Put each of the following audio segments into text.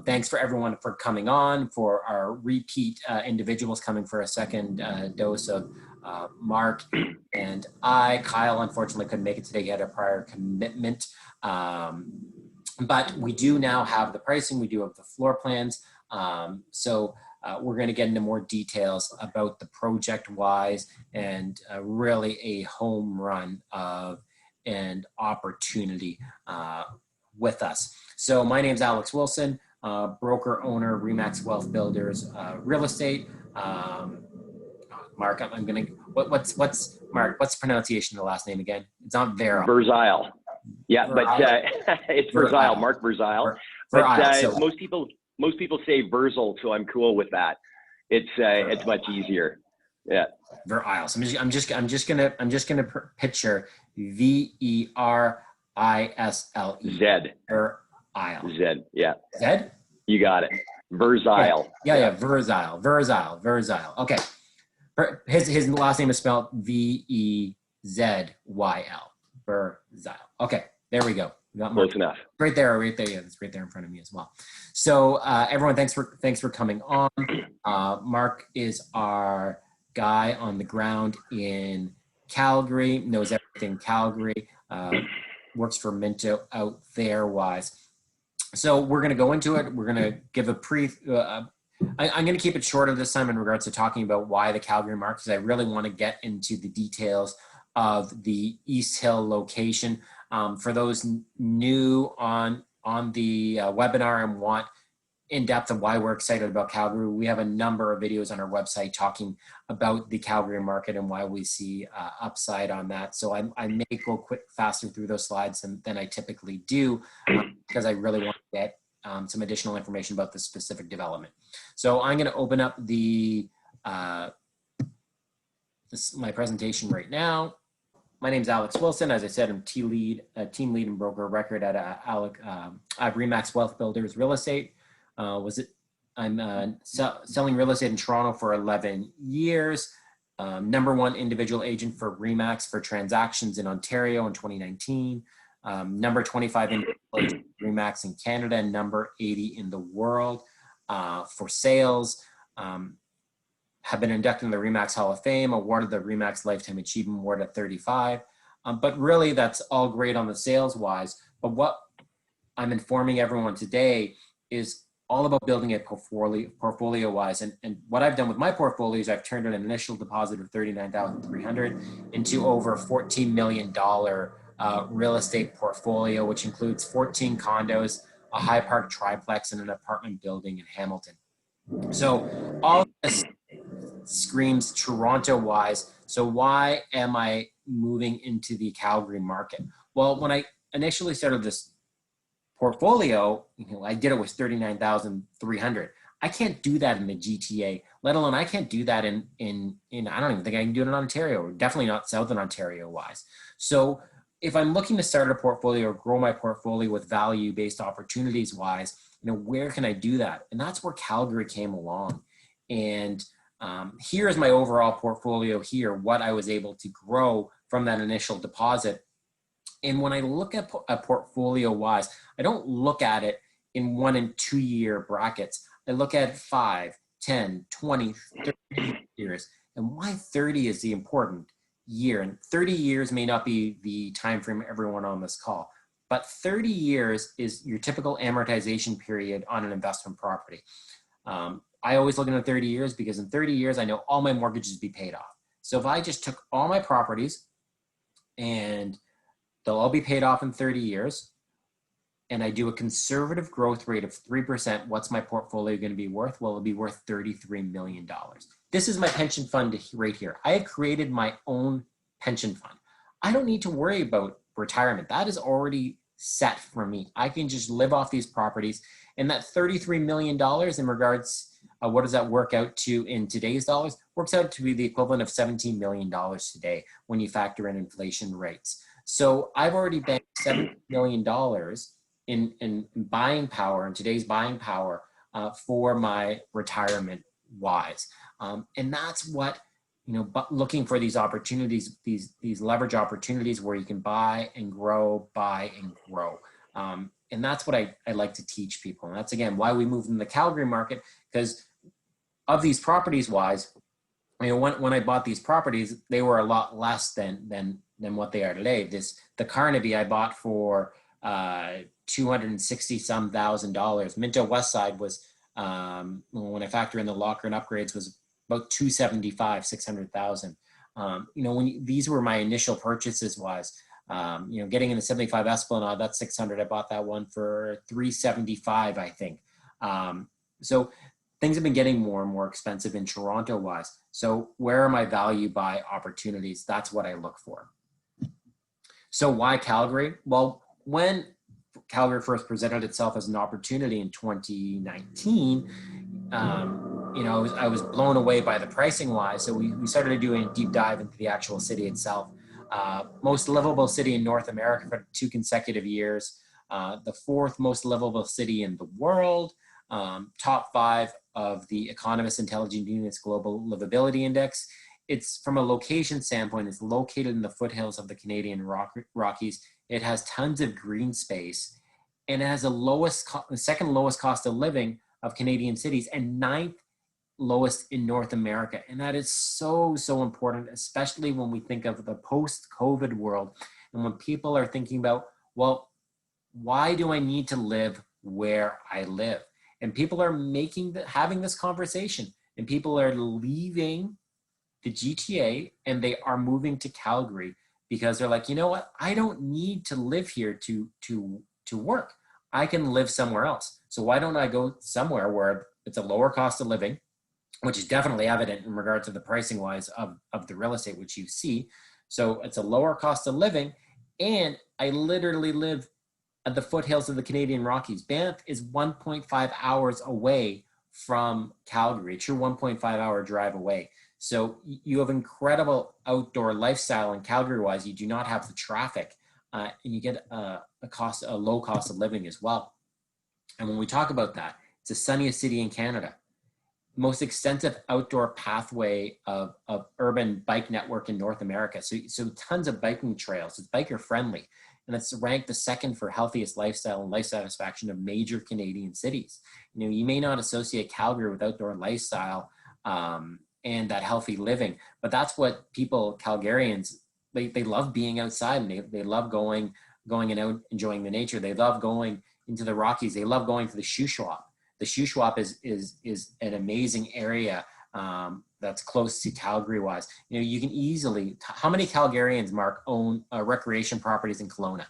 Thanks for everyone for coming on, for our repeat individuals coming for a second dose of Mark and I. Kyle unfortunately couldn't make it today. He had a prior commitment. But we do now have the pricing. We do have the floor plans. So we're going to get into more details about the project wise and really a home run of an opportunity with us. So my name's Alex Wilson, broker owner, Remax Wealth Builders, real estate. Mark, I'm going to, what's Mark, what's the pronunciation of the last name again? It's not Veryl. Veryl. Yeah, but it's Veryl, Mark Veryl. But most people say Veryl, so I'm cool with that. It's much easier. Yeah. Veryl. So I'm just gonna picture Verisle. Z. Veryl. Z. Yeah. Z. You got it. Veryl. Yeah. Veryl. Okay. His last name is spelled Vezyl. Veryl. Okay, there we go. We got close enough. Right there. Yeah, it's right there in front of me as well. So everyone, thanks for coming on. Mark is our guy on the ground in Calgary, knows everything Calgary, works for Minto out there wise. So we're going to go into it. We're going to give a I'm going to keep it shorter this time in regards to talking about why the Calgary market, because I really want to get into the details of the East Hill location. For those new on the webinar and want in depth of why we're excited about Calgary, we have a number of videos on our website talking about the Calgary market and why we see upside on that. So I may go quick faster through those slides than I typically do because I really want to get some additional information about the specific development. So I'm going to open up the my presentation right now. My name is Alex Wilson. As I said, I'm team lead and broker of record at Remax Wealth Builders Real Estate. I'm selling real estate in Toronto for 11 years. #1 individual agent for Remax for transactions in Ontario in 2019. Number 25 individual agent for Remax in Canada, and number 80 in the world for sales. Have been inducted in the Remax Hall of Fame, awarded the Remax Lifetime Achievement Award at 35. But really, that's all great on the sales wise. But what I'm informing everyone today is all about building a portfolio wise. And what I've done with my portfolio is I've turned an initial deposit of $39,300 into over $14 million real estate portfolio, which includes 14 condos, a high park triplex, and an apartment building in Hamilton. So all of this screams Toronto wise. So why am I moving into the Calgary market? Well, when I initially started this portfolio, I did it with $39,300. I can't do that in the GTA, let alone I can't do that in I don't even think I can do it in Ontario, or definitely not Southern Ontario wise. So if I'm looking to start a portfolio or grow my portfolio with value-based opportunities wise, where can I do that? And that's where Calgary came along. And here's my overall portfolio here, what I was able to grow from that initial deposit. And when I look at a portfolio wise, I don't look at it in 1 and 2 year brackets. I look at 5, 10, 20, 30 years. And why 30 is the important year. And 30 years may not be the time frame everyone on this call, but 30 years is your typical amortization period on an investment property. I always look at 30 years because in 30 years, I know all my mortgages be paid off. So if I just took all my properties and they'll all be paid off in 30 years, and I do a conservative growth rate of 3%, what's my portfolio going to be worth? Well, it'll be worth $33 million. This is my pension fund right here. I have created my own pension fund. I don't need to worry about retirement. That is already set for me. I can just live off these properties. And that $33 million in regards, what does that work out to in today's dollars? Works out to be the equivalent of $17 million today when you factor in inflation rates. So I've already banked $7 million in buying power, in today's buying power for my retirement wise. And that's what, but looking for these opportunities, these leverage opportunities where you can buy and grow. and that's what I like to teach people. And that's, again, why we moved in the Calgary market, because of these properties wise, you know, when I bought these properties, they were a lot less than what they are today. The Carnaby I bought for $260 some thousand. Minto West Side was, when I factor in the locker and upgrades, was about 275, 600,000. You know, these were my initial purchases wise, you know, getting in the 75 Esplanade, that's 600. I bought that one for 375, I think. So things have been getting more and more expensive in Toronto wise. So where are my value buy opportunities? That's what I look for. So why Calgary? Well, when Calgary first presented itself as an opportunity in 2019, you know, I was blown away by the pricing wise. So we started doing a deep dive into the actual city itself. Most livable city in North America for 2 consecutive years. The 4th most livable city in the world. Top 5 of the Economist Intelligent Units Global Livability Index. It's, from a location standpoint, it's located in the foothills of the Canadian Rockies. It has tons of green space, and it has the second lowest cost of living of Canadian cities, and 9th lowest in North America. And that is so, so important, especially when we think of the post-COVID world, and when people are thinking about, well, why do I need to live where I live? And people are having this conversation, and people are leaving the GTA and they are moving to Calgary because they're like, you know what? I don't need to live here to work. I can live somewhere else. So why don't I go somewhere where it's a lower cost of living, which is definitely evident in regard to the pricing wise of the real estate, which you see. So it's a lower cost of living, and I literally live at the foothills of the Canadian Rockies. Banff is 1.5 hours away from Calgary, a true 1.5 hour drive away. So you have incredible outdoor lifestyle in Calgary wise. You do not have the traffic, and you get a low cost of living as well. And when we talk about that, it's the sunniest city in Canada. Most extensive outdoor pathway of urban bike network in North America. So tons of biking trails. It's biker friendly. And it's ranked the 2nd for healthiest lifestyle and life satisfaction of major Canadian cities. You know, you may not associate Calgary with outdoor lifestyle and that healthy living, but that's what people, Calgarians, they love being outside, and they love going and out, enjoying the nature. They love going into the Rockies. They love going to the Shuswap. The Shuswap is an amazing area that's close to Calgary wise. You know, you can easily, how many Calgarians, Mark, own recreation properties in Kelowna?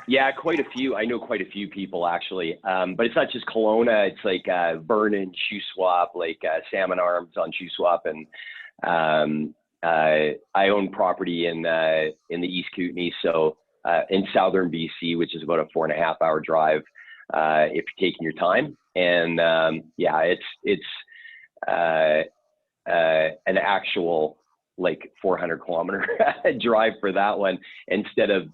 Yeah, quite a few. I know quite a few people actually, but it's not just Kelowna. It's like Vernon, Shuswap, like Salmon Arms on Shuswap, and I own property in the East Kootenay, so in southern BC, which is about a 4.5 hour drive if you're taking your time. And yeah, it's an actual like 400 kilometer drive for that one, instead of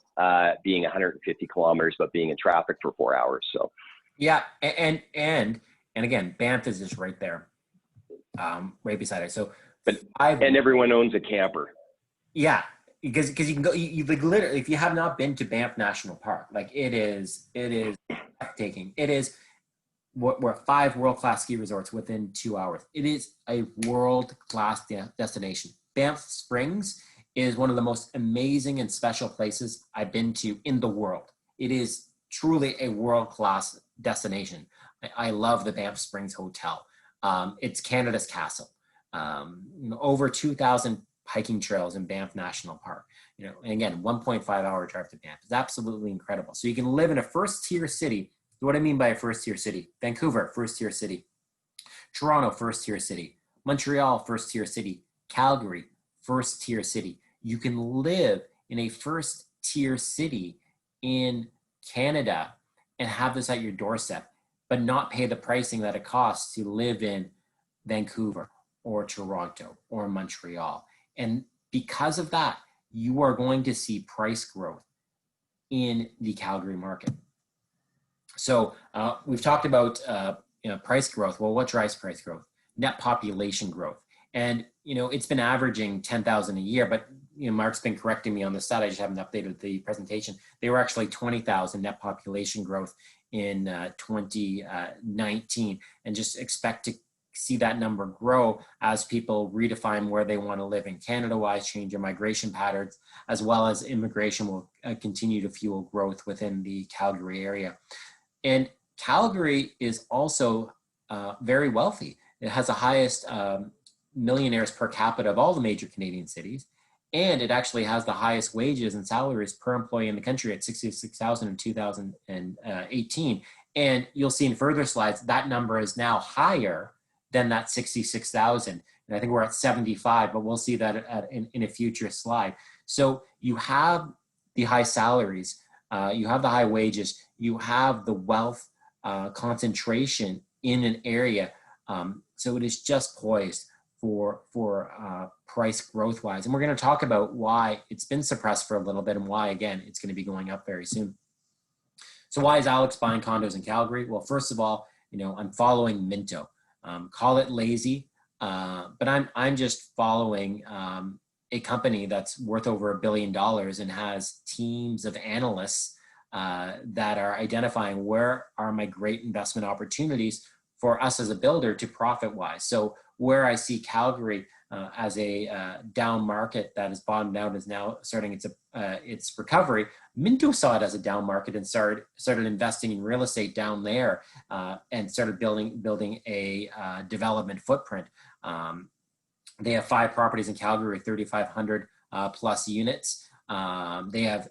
being 150 kilometers, but being in traffic for 4 hours. So yeah, and again, Banff is just right there, right beside it. So, and everyone owns a camper. Yeah, because you can go. You like literally, if you have not been to Banff National Park, like it is breathtaking. It is. We're 5 world-class ski resorts within 2 hours. It is a world-class destination. Banff Springs is one of the most amazing and special places I've been to in the world. It is truly a world-class destination. I love the Banff Springs Hotel. It's Canada's castle. Over 2,000 hiking trails in Banff National Park. You know, and again, 1.5 hour drive to Banff. It's absolutely incredible. So you can live in a first-tier city. What I mean by a first-tier city: Vancouver, first-tier city; Toronto, first-tier city; Montreal, first-tier city; Calgary, first-tier city. You can live in a first-tier city in Canada and have this at your doorstep, but not pay the pricing that it costs to live in Vancouver or Toronto or Montreal. And because of that, you are going to see price growth in the Calgary market. So we've talked about price growth. Well, what drives price growth? Net population growth. And it's been averaging 10,000 a year, but Mark's been correcting me on the stat. I just haven't updated the presentation. They were actually 20,000 net population growth in 2019, and just expect to see that number grow as people redefine where they want to live in Canada-wise, change their migration patterns, as well as immigration will continue to fuel growth within the Calgary area. And Calgary is also very wealthy. It has the highest millionaires per capita of all the major Canadian cities. And it actually has the highest wages and salaries per employee in the country at $66,000 in 2018. And you'll see in further slides, that number is now higher than that 66,000. And I think we're at 75, but we'll see that in a future slide. So you have the high salaries, you have the high wages, you have the wealth concentration in an area. So it is just poised for price growth wise. And we're going to talk about why it's been suppressed for a little bit and why, again, it's going to be going up very soon. So why is Alex buying condos in Calgary? Well, first of all, I'm following Minto. Call it lazy, but I'm just following a company that's worth over $1 billion and has teams of analysts that are identifying where are my great investment opportunities for us as a builder to profit wise. So where I see Calgary as a down market that has bottomed out, is now starting its recovery. Minto saw it as a down market and started investing in real estate down there and started building a development footprint. They have 5 properties in Calgary with 3,500 plus units. They have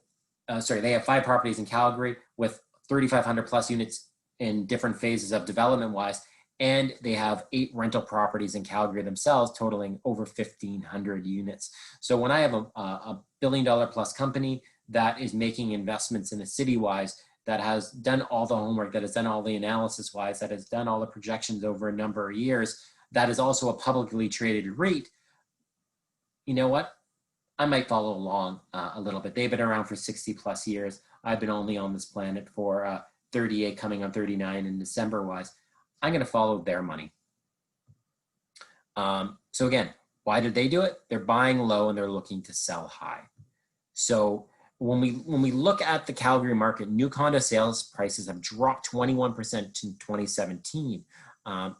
5 properties in Calgary with 3,500 plus units in different phases of development wise. And they have 8 rental properties in Calgary themselves, totaling over 1,500 units. So when I have a $1 billion plus company that is making investments in a city-wise, that has done all the homework, that has done all the analysis-wise, that has done all the projections over a number of years, that is also a publicly traded REIT, you know what? I might follow along a little bit. They've been around for 60 plus years. I've been only on this planet for 38, coming on 39 in December-wise. I'm going to follow their money. So again, why did they do it? They're buying low and they're looking to sell high. So when we look at the Calgary market, new condo sales prices have dropped 21% in 2017.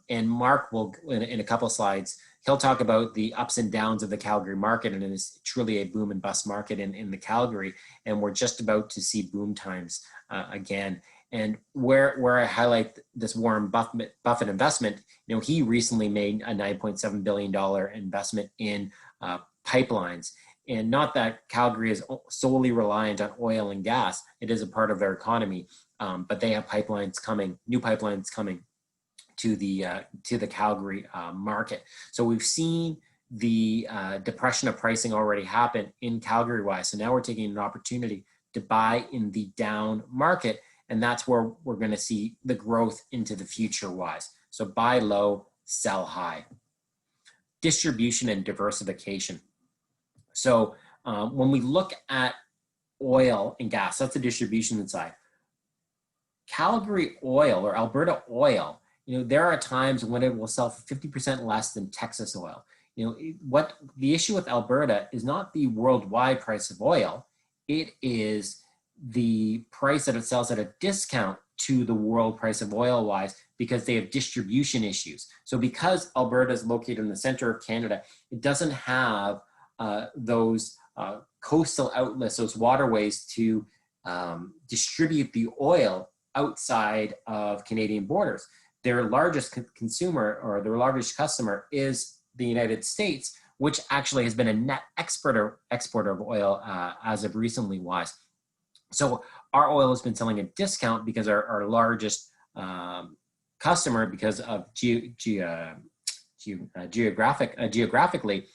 And Mark will, in a couple of slides, he'll talk about the ups and downs of the Calgary market, and it is truly a boom and bust market in the Calgary. And we're just about to see boom times again. And where I highlight this Warren Buffett investment, he recently made a $9.7 billion investment in pipelines. And not that Calgary is solely reliant on oil and gas. It is a part of their economy, but they have pipelines coming, new pipelines coming to the Calgary market. So we've seen the depression of pricing already happen in Calgary-wise. So now we're taking an opportunity to buy in the down market. And that's where we're going to see the growth into the future wise. So buy low, sell high. Distribution and diversification. So when we look at oil and gas, that's the distribution side. Calgary oil or Alberta oil, there are times when it will sell for 50% less than Texas oil. What the issue with Alberta is not the worldwide price of oil. It is the price that it sells at a discount to the world price of oil wise, because they have distribution issues. So because Alberta is located in the center of Canada, it doesn't have those coastal outlets, those waterways to distribute the oil outside of Canadian borders. Their largest consumer or their largest customer is the United States, which actually has been a net exporter of oil as of recently wise. So our oil has been selling at discount because our largest customer, because of geographically,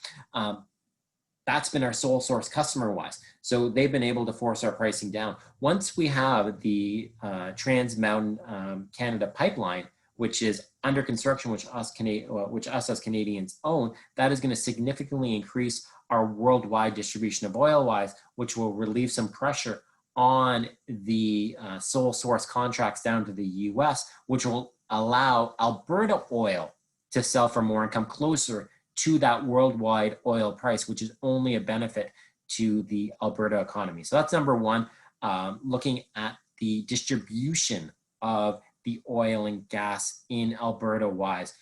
that's been our sole source customer wise. So they've been able to force our pricing down. Once we have the Trans Mountain Canada pipeline, which is under construction, which us as Canadians own, that is going to significantly increase our worldwide distribution of oil wise, which will relieve some pressure on the sole source contracts down to the US, which will allow Alberta oil to sell for more and come closer to that worldwide oil price, which is only a benefit to the Alberta economy. So that's number one, looking at the distribution of the oil and gas in Alberta wise.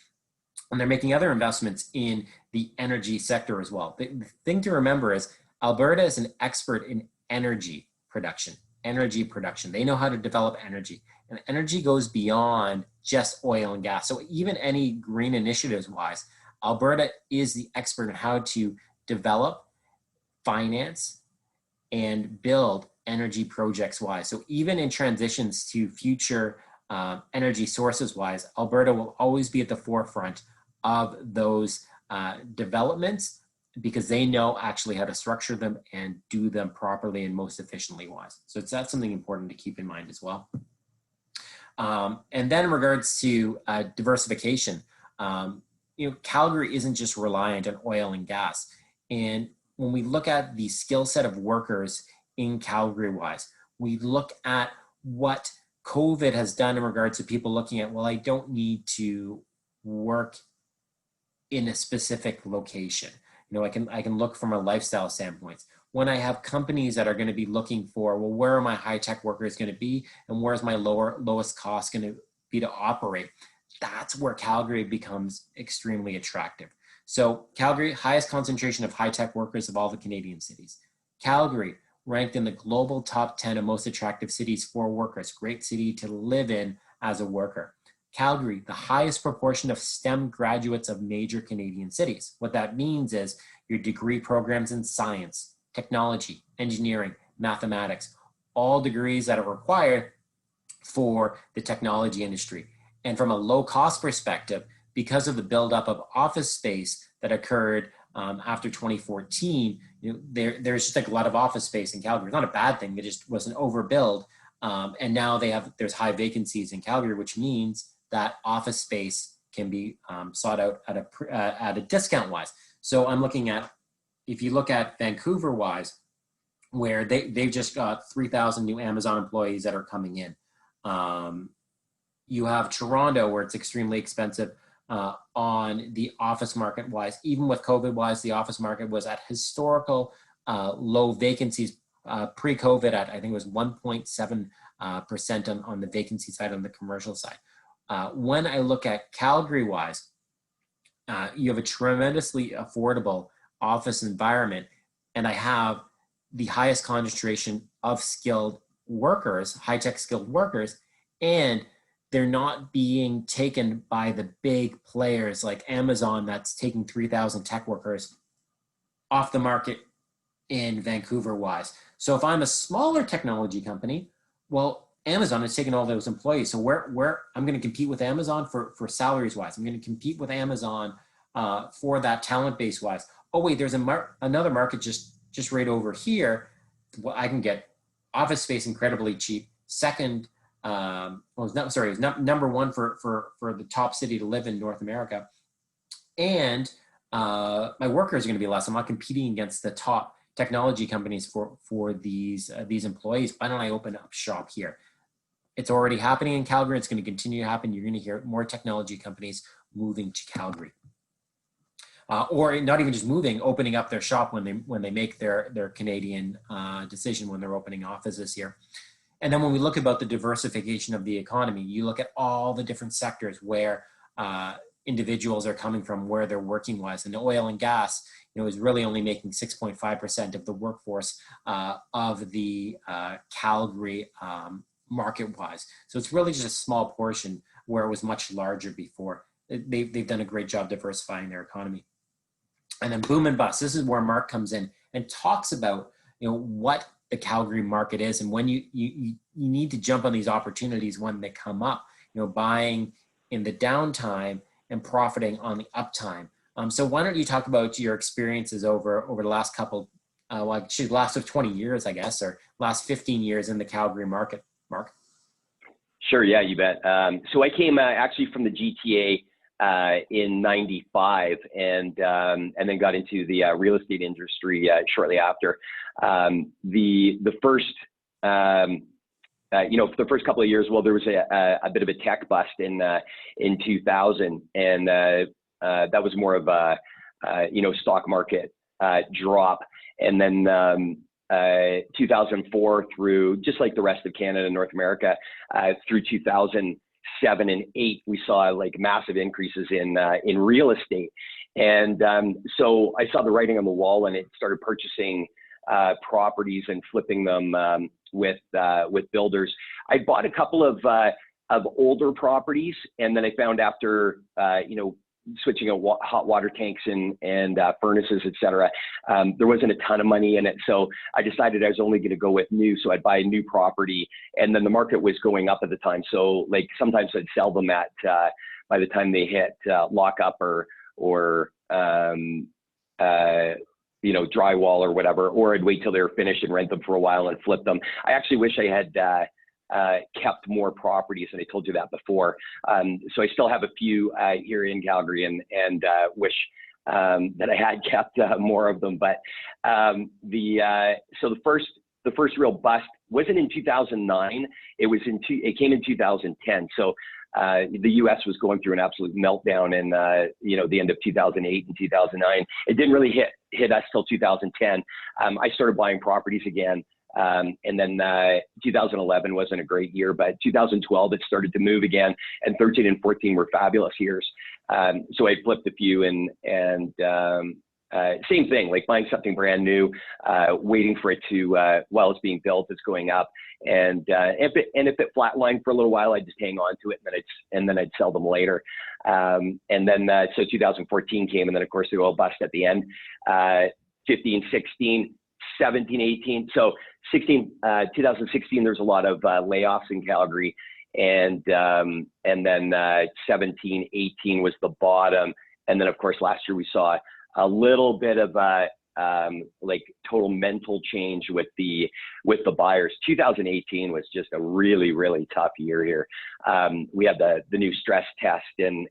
And they're making other investments in the energy sector as well. The thing to remember is Alberta is an expert in energy production. They know how to develop energy. And energy goes beyond just oil and gas. So even any green initiatives wise, Alberta is the expert in how to develop, finance, and build energy projects wise. So even in transitions to future energy sources wise, Alberta will always be at the forefront of those developments because they know actually how to structure them and do them properly and most efficiently wise. So that's something important to keep in mind as well. And then in regards to diversification, Calgary isn't just reliant on oil and gas. And when we look at the skill set of workers in Calgary wise, we look at what COVID has done in regards to people looking at, well, I don't need to work in a specific location. I can look from a lifestyle standpoint. When I have companies that are going to be looking for, well, where are my high-tech workers going to be and where's my lowest cost going to be to operate? That's where Calgary becomes extremely attractive. So Calgary, highest concentration of high-tech workers of all the Canadian cities. Calgary, ranked in the global top 10 of most attractive cities for workers. Great city to live in as a worker. Calgary, the highest proportion of STEM graduates of major Canadian cities. What that means is your degree programs in science, technology, engineering, mathematics, all degrees that are required for the technology industry. And from a low cost perspective, because of the buildup of office space that occurred after 2014, there's just like a lot of office space in Calgary. It's not a bad thing, it just was an overbuild. And now there's high vacancies in Calgary, which means that office space can be sought out at a discount wise. So I'm looking at, if you look at Vancouver wise, where they've just got 3,000 new Amazon employees that are coming in. You have Toronto, where it's extremely expensive on the office market wise. Even with COVID wise, the office market was at historical low vacancies pre-COVID at, I think it was 1.7% on the vacancy side on the commercial side. When I look at Calgary wise, you have a tremendously affordable office environment, and I have the highest concentration of skilled workers, high-tech skilled workers, and they're not being taken by the big players like Amazon that's taking 3,000 tech workers off the market in Vancouver wise. So if I'm a smaller technology company, well, Amazon is taking all those employees. So where I'm going to compete with Amazon for salaries wise. I'm going to compete with Amazon for that talent base wise. Oh wait, there's another market just right over here. Well, I can get office space incredibly cheap. Second, it was number one for the top city to live in North America. And my workers are going to be less. I'm not competing against the top technology companies for these employees. Why don't I open up shop here? It's already happening in Calgary. It's going to continue to happen. You're going to hear more technology companies moving to Calgary. Or not even just moving, opening up their shop when they make their Canadian decision when they're opening offices here. And then when we look about the diversification of the economy, you look at all the different sectors where individuals are coming from, where they're working wise. And oil and gas, is really only making 6.5% of the workforce of the Calgary market wise. So it's really just a small portion where it was much larger before. They've done a great job diversifying their economy. And then boom and bust. This is where Mark comes in and talks about what the Calgary market is and when you need to jump on these opportunities when they come up. Buying in the downtime and profiting on the uptime. So why don't you talk about your experiences over the last couple, last of 20 years, I guess, or last 15 years in the Calgary market, Mark? Sure, yeah, you bet. So I came actually from the GTA in '95, and then got into the real estate industry shortly after. The first for the first couple of years, well, there was a bit of a tech bust in 2000, and that was more of a stock market drop. And then 2004 through, just like the rest of Canada and North America, through 2007 and 8, we saw like massive increases in real estate. And so I saw the writing on the wall, and it started purchasing properties and flipping them with builders. I bought a couple of older properties, and then I found after switching out hot water tanks and furnaces, etc. There wasn't a ton of money in it, so I decided I was only going to go with new. So I'd buy a new property, and then the market was going up at the time. So like sometimes I'd sell them at by the time they hit lockup or drywall or whatever, or I'd wait till they were finished and rent them for a while and flip them. I actually wish I had kept more properties, and I told you that before. So I still have a few here in Calgary, and wish that I had kept more of them. But so the first real bust wasn't in 2009. It came in 2010. So the U.S. was going through an absolute meltdown in the end of 2008 and 2009. It didn't really hit us till 2010. I started buying properties again. And then 2011 wasn't a great year, but 2012 it started to move again, and 13 and 14 were fabulous years. So I flipped a few, and same thing, like buying something brand new, waiting for it to while it's being built, it's going up, and if it flatlined for a little while, I'd just hang on to it, and then I'd sell them later. And then so 2014 came, and then of course the oil bust at the end. 15, 16. 17, 18. So 2016, there's a lot of layoffs in Calgary, and then 17, 18 was the bottom, and then of course last year we saw a little bit of like total mental change with the buyers. 2018 was just a really, really tough year here. We had the new stress test, and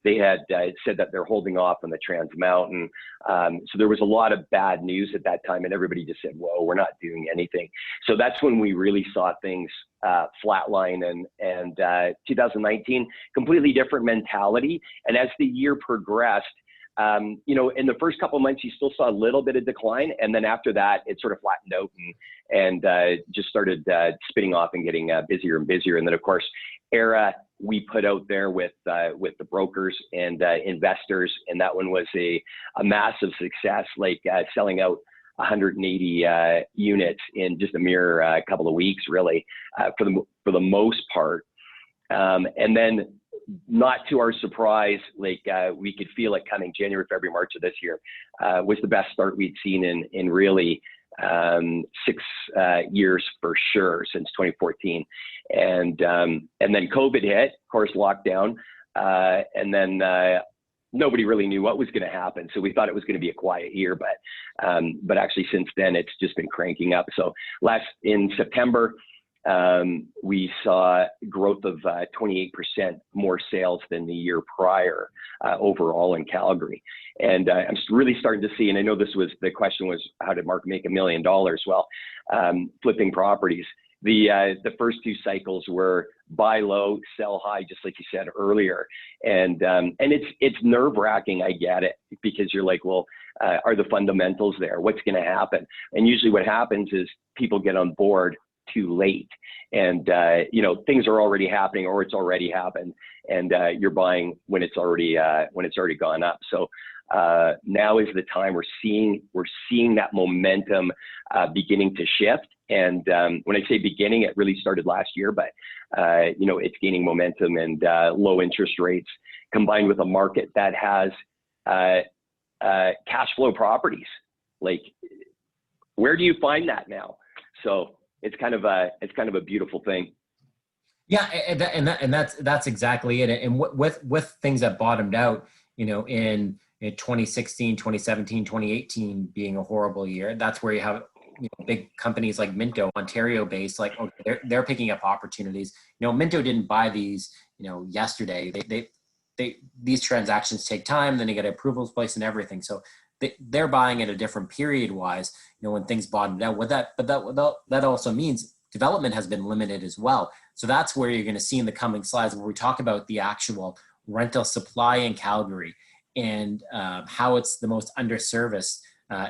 they had said that they're holding off on the Trans Mountain. So there was a lot of bad news at that time, and everybody just said, whoa, we're not doing anything. So that's when we really saw things flatline, and 2019, completely different mentality. And as the year progressed, in the first couple of months, you still saw a little bit of decline, and then after that, it sort of flattened out and just started spinning off and getting busier and busier. And then, of course, ERA we put out there with the brokers and investors, and that one was a massive success, like selling out 180 units in just a mere couple of weeks, really, for the most part. And then, not to our surprise, like we could feel it coming January, February, March of this year was the best start we'd seen in really 6 years for sure, since 2014. And then COVID hit, of course, lockdown, and then nobody really knew what was going to happen. So we thought it was going to be a quiet year, but actually since then it's just been cranking up. So in September, we saw growth of 28% more sales than the year prior overall in Calgary. And I'm really starting to see, and I know the question was, how did Mark make $1 million? Well, flipping properties. The first 2 cycles were buy low, sell high, just like you said earlier. And it's nerve-wracking, I get it, because you're like, well, are the fundamentals there? What's going to happen? And usually what happens is people get on board too late, and things are already happening, or it's already happened, and you're buying when it's already gone up. So now is the time. We're seeing that momentum beginning to shift, and when I say beginning, it really started last year, but it's gaining momentum, and low interest rates combined with a market that has cash flow properties. Like, where do you find that now? So it's kind of a beautiful thing. Yeah, and that's exactly it. And with things that bottomed out, in 2016, 2017, 2018 being a horrible year, that's where you have big companies like Minto, Ontario based, like, okay, they're picking up opportunities. Minto didn't buy these yesterday. These transactions take time, then you get approvals placed and everything. So they're buying at a different period wise, when things bottomed out. That also means development has been limited as well. So that's where you're going to see in the coming slides, where we talk about the actual rental supply in Calgary. and how it's the most underserviced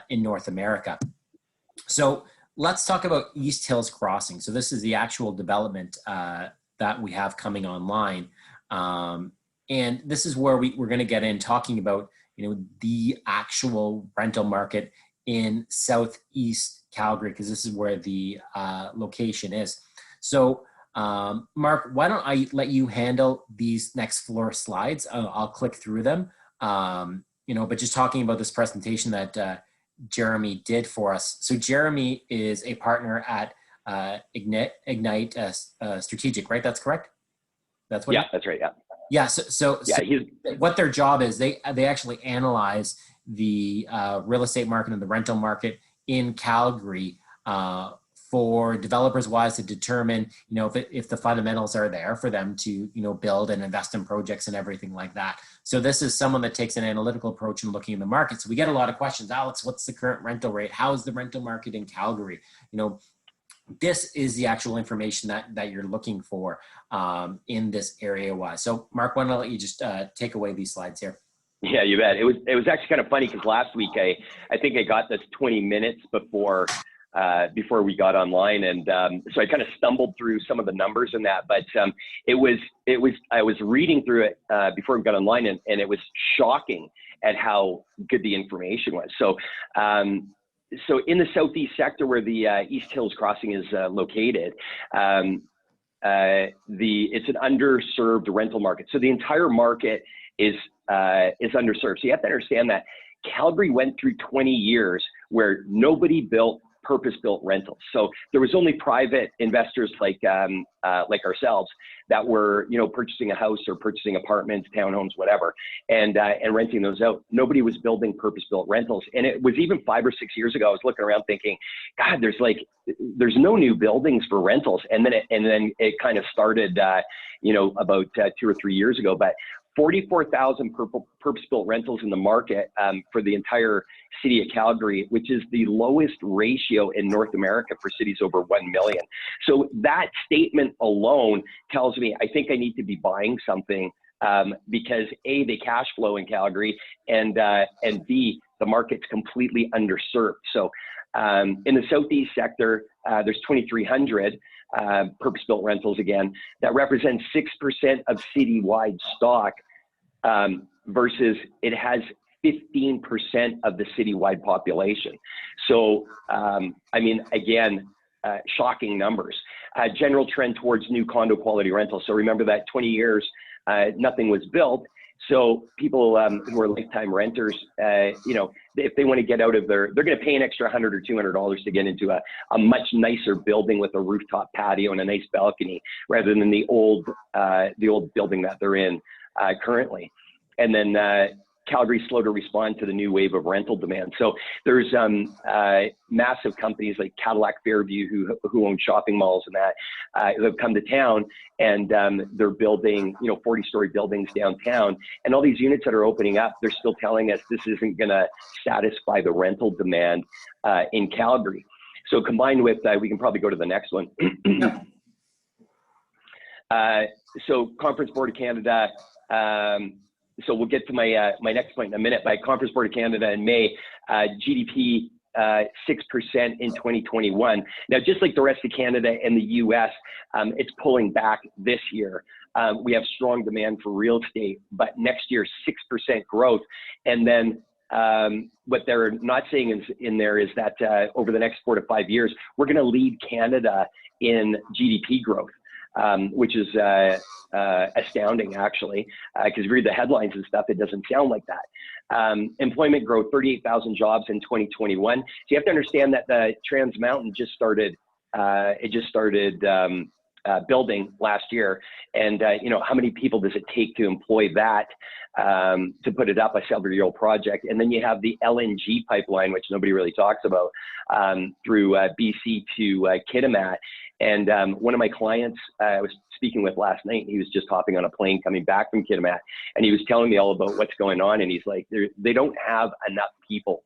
in North America. So let's talk about East Hills Crossing. So this is the actual development that we have coming online. And this is where we're going to get in talking about, the actual rental market in Southeast Calgary, because this is where the location is. So Mark, why don't I let you handle these next floor slides? I'll click through them, but just talking about this presentation that Jeremy did for us. So Jeremy is a partner at Ignite Strategic, right? That's correct? That's what. Yeah, that's right. Yeah. Yeah. So what their job is, they actually analyze the real estate market and the rental market in Calgary for developers wise to determine, if the fundamentals are there for them to, build and invest in projects and everything like that. So this is someone that takes an analytical approach in looking in the market. So we get a lot of questions. Alex, what's the current rental rate? How is the rental market in Calgary? This is the actual information that you're looking for in this area wise. So Mark, why don't I let you just take away these slides here? Yeah, you bet. It was actually kind of funny because last week I think I got this 20 minutes before we got online, and so I kind of stumbled through some of the numbers in that. But I was reading through it before we got online, and it was shocking at how good the information was. So in the southeast sector where the East Hills Crossing is located, it's an underserved rental market. So the entire market is underserved. So you have to understand that Calgary went through 20 years where nobody built purpose-built rentals. So there was only private investors like ourselves that were, purchasing a house or purchasing apartments, townhomes, whatever, and renting those out. Nobody was building purpose-built rentals. And it was even 5 or 6 years ago, I was looking around thinking, God, there's no new buildings for rentals. And then it kind of started, about 2 or 3 years ago. But 44,000 purpose-built rentals in the market for the entire city of Calgary, which is the lowest ratio in North America for cities over 1 million. So that statement alone tells me I think I need to be buying something because A, they cash flow in Calgary, and B, the market's completely underserved. So in the southeast sector, there's 2,300 purpose-built rentals again. That represents 6% of citywide stock versus it has 15% of the citywide population. So, again, shocking numbers. General trend towards new condo quality rentals. So remember that 20 years, nothing was built. So people who are lifetime renters, if they want to get out of they're going to pay an extra $100 or $200 to get into a much nicer building with a rooftop patio and a nice balcony, rather than the old building that they're in currently. And then Calgary's slow to respond to the new wave of rental demand. So there's massive companies like Cadillac Fairview who own shopping malls and that have come to town, and they're building 40-story buildings downtown. And all these units that are opening up, they're still telling us this isn't going to satisfy the rental demand in Calgary. So combined with we can probably go to the next one. So Conference Board of Canada. So we'll get to my next point in a minute. By Conference Board of Canada in May, GDP 6% in 2021. Now, just like the rest of Canada and the U.S., it's pulling back this year. We have strong demand for real estate, but next year 6% growth. And then what they're not saying in there is that over the next 4 to 5 years, we're going to lead Canada in GDP growth. Which is astounding, actually, because if you read the headlines and stuff, it doesn't sound like that. Employment growth, 38,000 jobs in 2021. So you have to understand that the Trans Mountain just started. It just started building last year, and how many people does it take to employ that to put it up, a several-year-old project? And then you have the LNG pipeline, which nobody really talks about, through BC to Kitimat. And one of my clients I was speaking with last night, he was just hopping on a plane coming back from Kitimat, and he was telling me all about what's going on. And he's like, they don't have enough people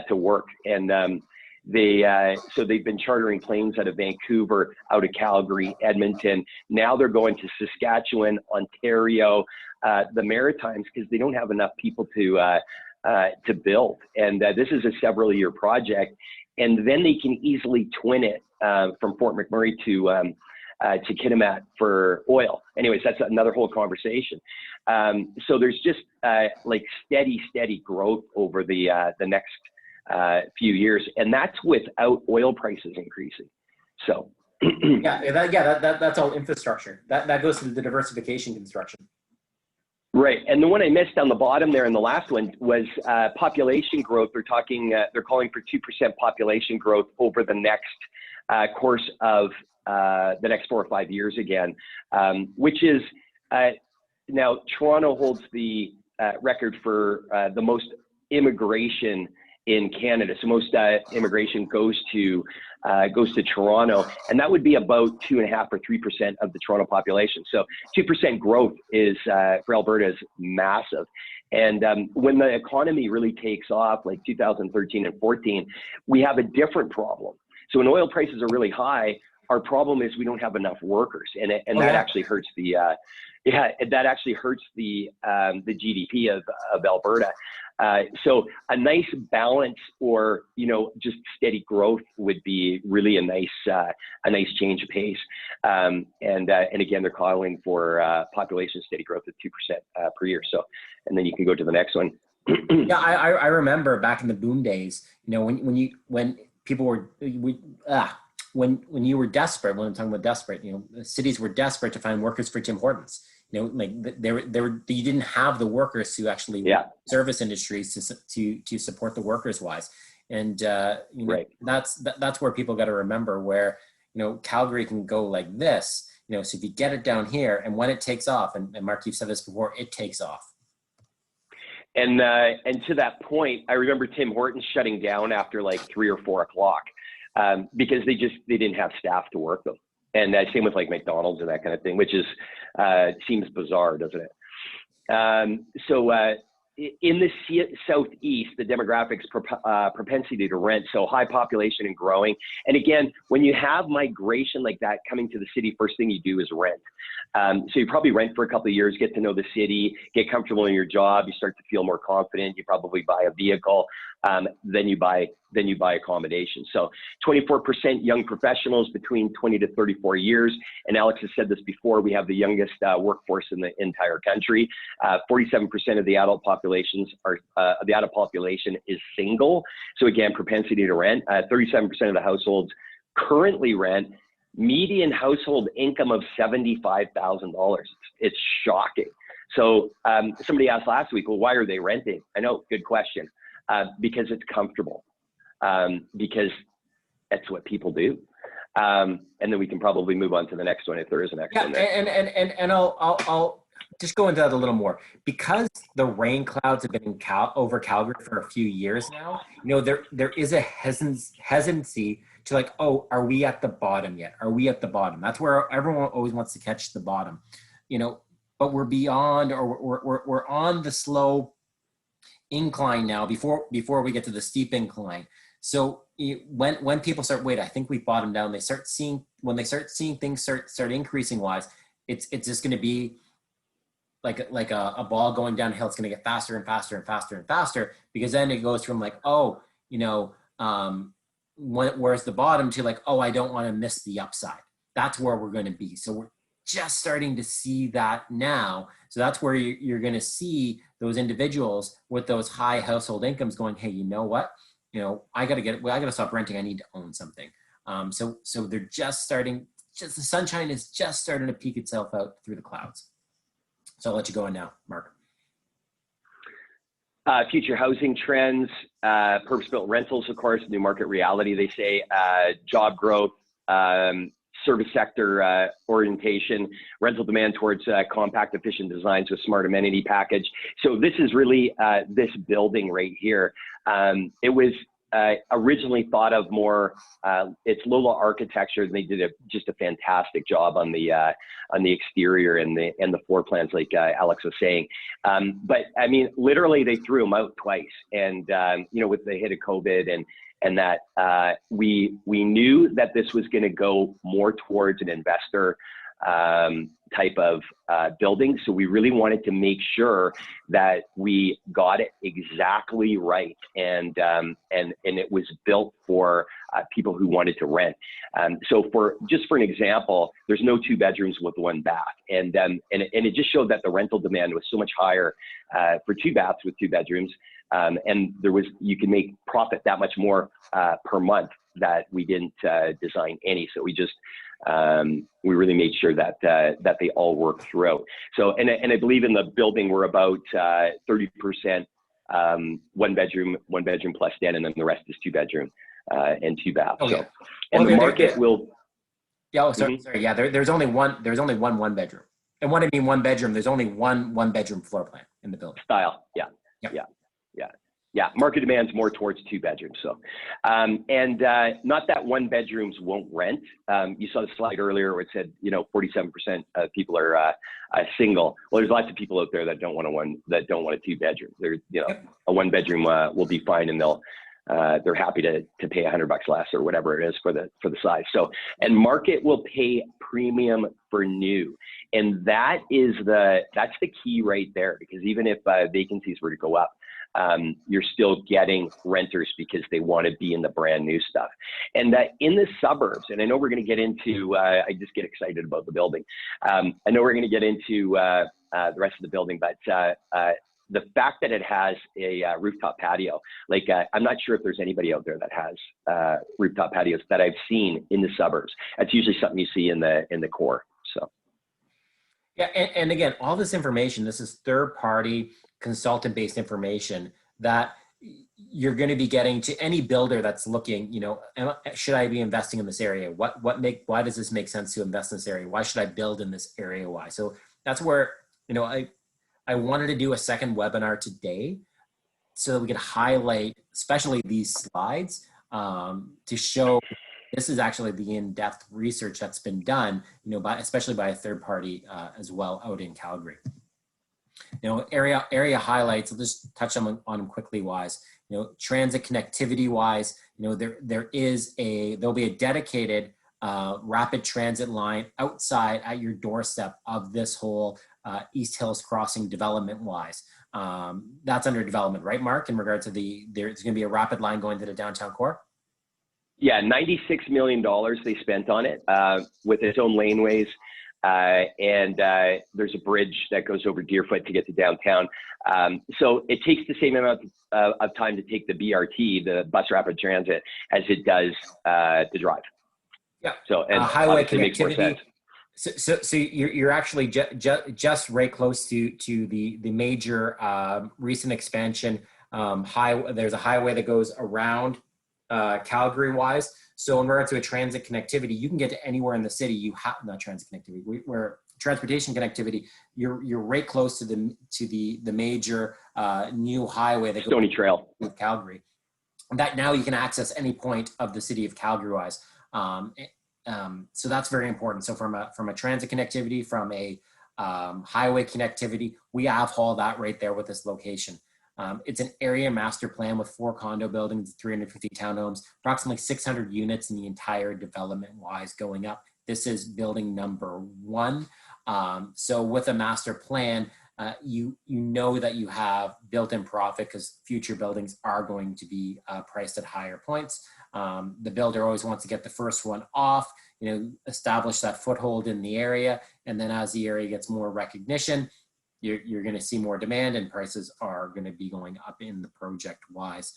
to work. And So they've been chartering planes out of Vancouver, out of Calgary, Edmonton. Now they're going to Saskatchewan, Ontario, the Maritimes, because they don't have enough people to build. And this is a several-year project. And then they can easily twin it from Fort McMurray to Kitimat for oil. Anyways, that's another whole conversation. So there's just like steady growth over the next few years, and that's without oil prices increasing. So that's all infrastructure. That goes to the diversification construction. Right, and the one I missed on the bottom there in the last one was population growth. They're calling for 2% population growth over the next course of the next 4 or 5 years again, which is now Toronto holds the record for the most immigration in Canada. So most immigration goes to Toronto, and that would be about 2.5 or 3% of the Toronto population. So 2% growth is for Alberta is massive. And when the economy really takes off, like 2013 and 14, we have a different problem. So when oil prices are really high, our problem is we don't have enough workers, and that actually hurts the GDP of Alberta. So a nice balance, or just steady growth, would be really a nice change of pace. And again, they're calling for population steady growth of 2% per year. So, and then you can go to the next one. Yeah, I remember back in the boom days. When people were when you were desperate. When I'm talking about desperate, cities were desperate to find workers for Tim Hortons. Like you didn't have the workers to actually service industries to support the workers wise, and right. That's where people got to remember where Calgary can go like this. So if you get it down here, and when it takes off, and Mark, you've said this before, it takes off. And to that point, I remember Tim Hortons shutting down after like 3 or 4 o'clock because they didn't have staff to work them. And same with like McDonald's and that kind of thing, which is seems bizarre, doesn't it? So in the Southeast, the demographics propensity to rent, so high population and growing. And again, when you have migration like that coming to the city, first thing you do is rent. So you probably rent for a couple of years, get to know the city, get comfortable in your job, you start to feel more confident, you probably buy a vehicle, then you buy accommodation. So 24% young professionals between 20 to 34 years. And Alex has said this before, we have the youngest workforce in the entire country. 47% of the adult population is single. So again, propensity to rent. 37% of the households currently rent. Median household income of $75,000. It's shocking. So somebody asked last week, well, why are they renting? I know, good question. Because it's comfortable. Because that's what people do. And then we can probably move on to the next one if there is a next one there. And I'll just go into that a little more. Because the rain clouds have been over Calgary for a few years now, there is a hesitancy to like, oh, are we at the bottom yet? Are we at the bottom? That's where everyone always wants to catch the bottom, but we're beyond, or we're on the slow incline now before we get to the steep incline. So when people start, wait, I think we bottomed down, when they start seeing things start increasing wise, it's just going to be like a ball going downhill. It's going to get faster and faster and faster and faster, because then it goes from like, oh, where's the bottom, to like, oh, I don't want to miss the upside. That's where we're going to be. So we're just starting to see that now. So that's where you're going to see those individuals with those high household incomes going, hey, you know what? I got to stop renting. I need to own something. So they're just starting, the sunshine is just starting to peek itself out through the clouds. So I'll let you go in now, Mark. Future housing trends, purpose-built rentals, of course, new market reality, they say, job growth, service sector orientation, rental demand towards compact, efficient designs with smart amenity package. So this is really this building right here. It was originally thought of more, it's Lola architecture, and they did just a fantastic job on the exterior and the floor plans, like Alex was saying. But I mean, literally, they threw them out twice, and you know, with the hit of COVID and that, we knew that this was going to go more towards an investor type of building. So we really wanted to make sure that we got it exactly right, and it was built for people who wanted to rent. So for an example, there's no 2 bedrooms with 1 bath, and it just showed that the rental demand was so much higher for 2 baths with 2 bedrooms, and you can make profit that much more per month, that we didn't design any. So we just we really made sure that they all work throughout. So, and I believe in the building we're about 30% 1 bedroom plus den, and then the rest is 2 bedroom and 2 baths. Okay. So, and the market will. Yeah. Oh, sorry. Sorry. Yeah. There's only one 1 bedroom, and when I mean 1 bedroom, there's only one bedroom floor plan in the building. Style. Yeah. Yep. Yeah, market demand's more towards 2 bedrooms. So, and not that 1 bedrooms won't rent. You saw the slide earlier where it said, you know, 47% of people are single. Well, there's lots of people out there that don't want a 2 bedroom. They're, you know, a 1 bedroom will be fine, and they're happy to pay $100 less or whatever it is for the size. So, and market will pay premium for new, and that's the key right there, because even if vacancies were to go up, you're still getting renters because they want to be in the brand new stuff. And in the suburbs, and I know we're going to get into, I just get excited about the building. I know we're going to get into the rest of the building, but the fact that it has a rooftop patio, like I'm not sure if there's anybody out there that has rooftop patios that I've seen in the suburbs. That's usually something you see in the core. So. Yeah, and again, all this information, this is third-party consultant-based information that you're going to be getting to any builder that's looking, you know, should I be investing in this area? Why does this make sense to invest in this area? Why should I build in this area? Why? So that's where, you know, I wanted to do a second webinar today so that we could highlight, especially these slides, to show this is actually the in-depth research that's been done, you know, especially by a third party as well out in Calgary. You know, area highlights, I'll just touch on them quickly wise. You know, transit connectivity wise, you know, there'll be a dedicated rapid transit line outside at your doorstep of this whole East Hills Crossing development wise. That's under development, right, Mark, in regard to there's going to be a rapid line going to the downtown core? Yeah, $96 million they spent on it with its own laneways. And there's a bridge that goes over Deerfoot to get to downtown. So it takes the same amount of time to take the BRT, the bus rapid transit, as it does to drive. Yeah. So and highway makes more connectivity. sense. So you're actually just right close to the major recent expansion. There's a highway that goes around Calgary wise. So in regard to a transit connectivity, you can get to anywhere in the city. You have not transit connectivity, where transportation connectivity. You're right close to the major new highway that goes Stony Trail with Calgary. That now you can access any point of the city of Calgary wise. So that's very important. So from a transit connectivity, from a highway connectivity, we have all that right there with this location. It's an area master plan with 4 condo buildings, 350 townhomes, approximately 600 units in the entire development wise going up. This is building number 1. So with a master plan, you know that you have built-in profit because future buildings are going to be priced at higher points. The builder always wants to get the first one off, you know, establish that foothold in the area. And then as the area gets more recognition, you're going to see more demand and prices are going to be going up in the project wise.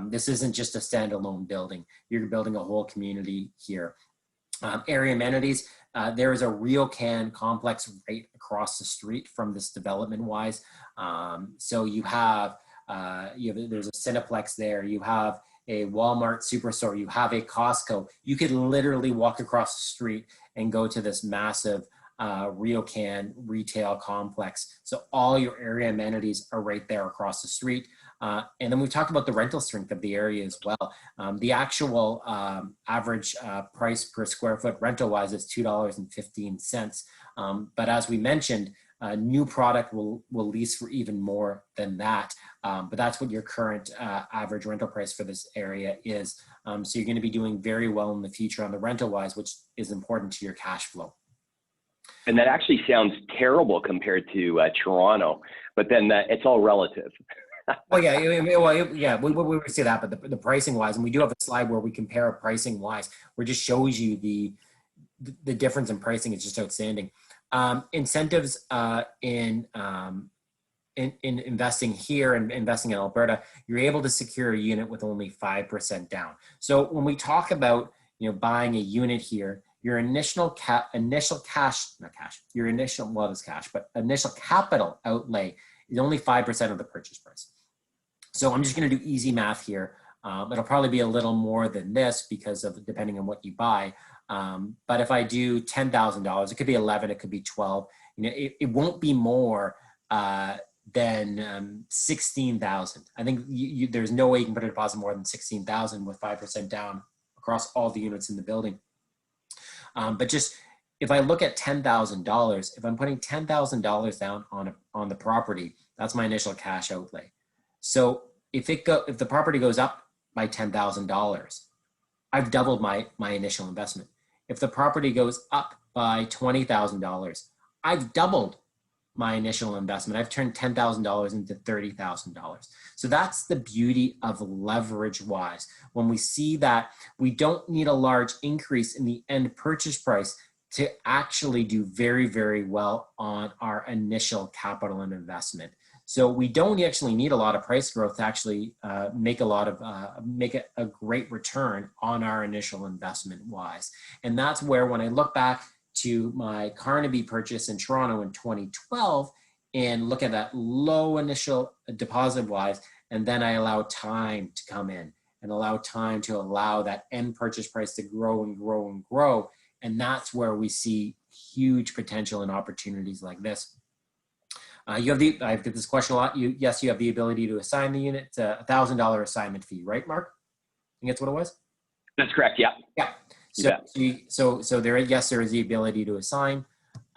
This isn't just a standalone building. You're building a whole community here. Area amenities, there is a RioCan complex right across the street from this development wise. So you have, there's a Cineplex there. You have a Walmart Superstore. You have a Costco. You could literally walk across the street and go to this massive RioCan retail complex. So all your area amenities are right there across the street. And then we've talked about the rental strength of the area as well. The actual average price per square foot rental wise is $2.15. But as we mentioned, new product will lease for even more than that. But that's what your current average rental price for this area is. So you're going to be doing very well in the future on the rental wise, which is important to your cash flow. And that actually sounds terrible compared to Toronto, but then it's all relative. Well, yeah, we would say that, but the pricing wise, and we do have a slide where we compare pricing wise, where it just shows you the difference in pricing is just outstanding. Incentives in investing here and investing in Alberta, you're able to secure a unit with only 5% down. So when we talk about buying a unit here, your initial initial capital outlay is only 5% of the purchase price. So I'm just going to do easy math here. It'll probably be a little more than this because of depending on what you buy. But if I do $10,000, it could be 11, it could be 12. It won't be more than 16,000. I think there's no way you can put a deposit more than 16,000 with 5% down across all the units in the building. But just if I look at $10,000, if I'm putting $10,000 down on the property, that's my initial cash outlay. So if the property goes up by $10,000, I've doubled my initial investment. If the property goes up by $20,000, I've doubled my initial investment. I've turned $10,000 into $30,000. So that's the beauty of leverage wise. When we see that we don't need a large increase in the end purchase price to actually do very, very well on our initial capital and investment. So we don't actually need a lot of price growth to actually make a great return on our initial investment wise. And that's where when I look back to my Carnaby purchase in Toronto in 2012 and look at that low initial deposit wise, and then I allow time to come in and allow time to allow that end purchase price to grow and grow and grow. And that's where we see huge potential and opportunities like this. I get this question a lot. Yes, you have the ability to assign the unit. It's a $1,000 assignment fee, right, Mark? I think that's what it was. That's correct. Yeah. Yeah. So there is the ability to assign.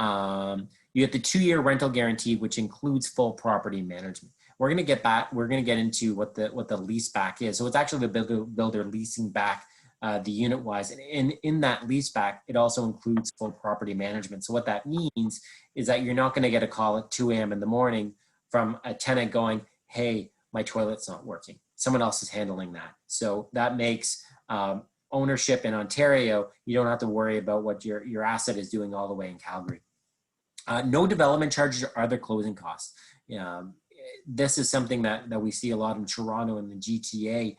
You get the 2-year rental guarantee, which includes full property management. We're going to get into what the lease back is. So it's actually the builder leasing back the unit wise. And in that lease back, it also includes full property management. So what that means is that you're not going to get a call at 2 a.m. in the morning from a tenant going, hey, my toilet's not working. Someone else is handling that. So that makes ownership in Ontario, you don't have to worry about what your asset is doing all the way in Calgary. No development charges or other closing costs. This is something that we see a lot in Toronto and the GTA.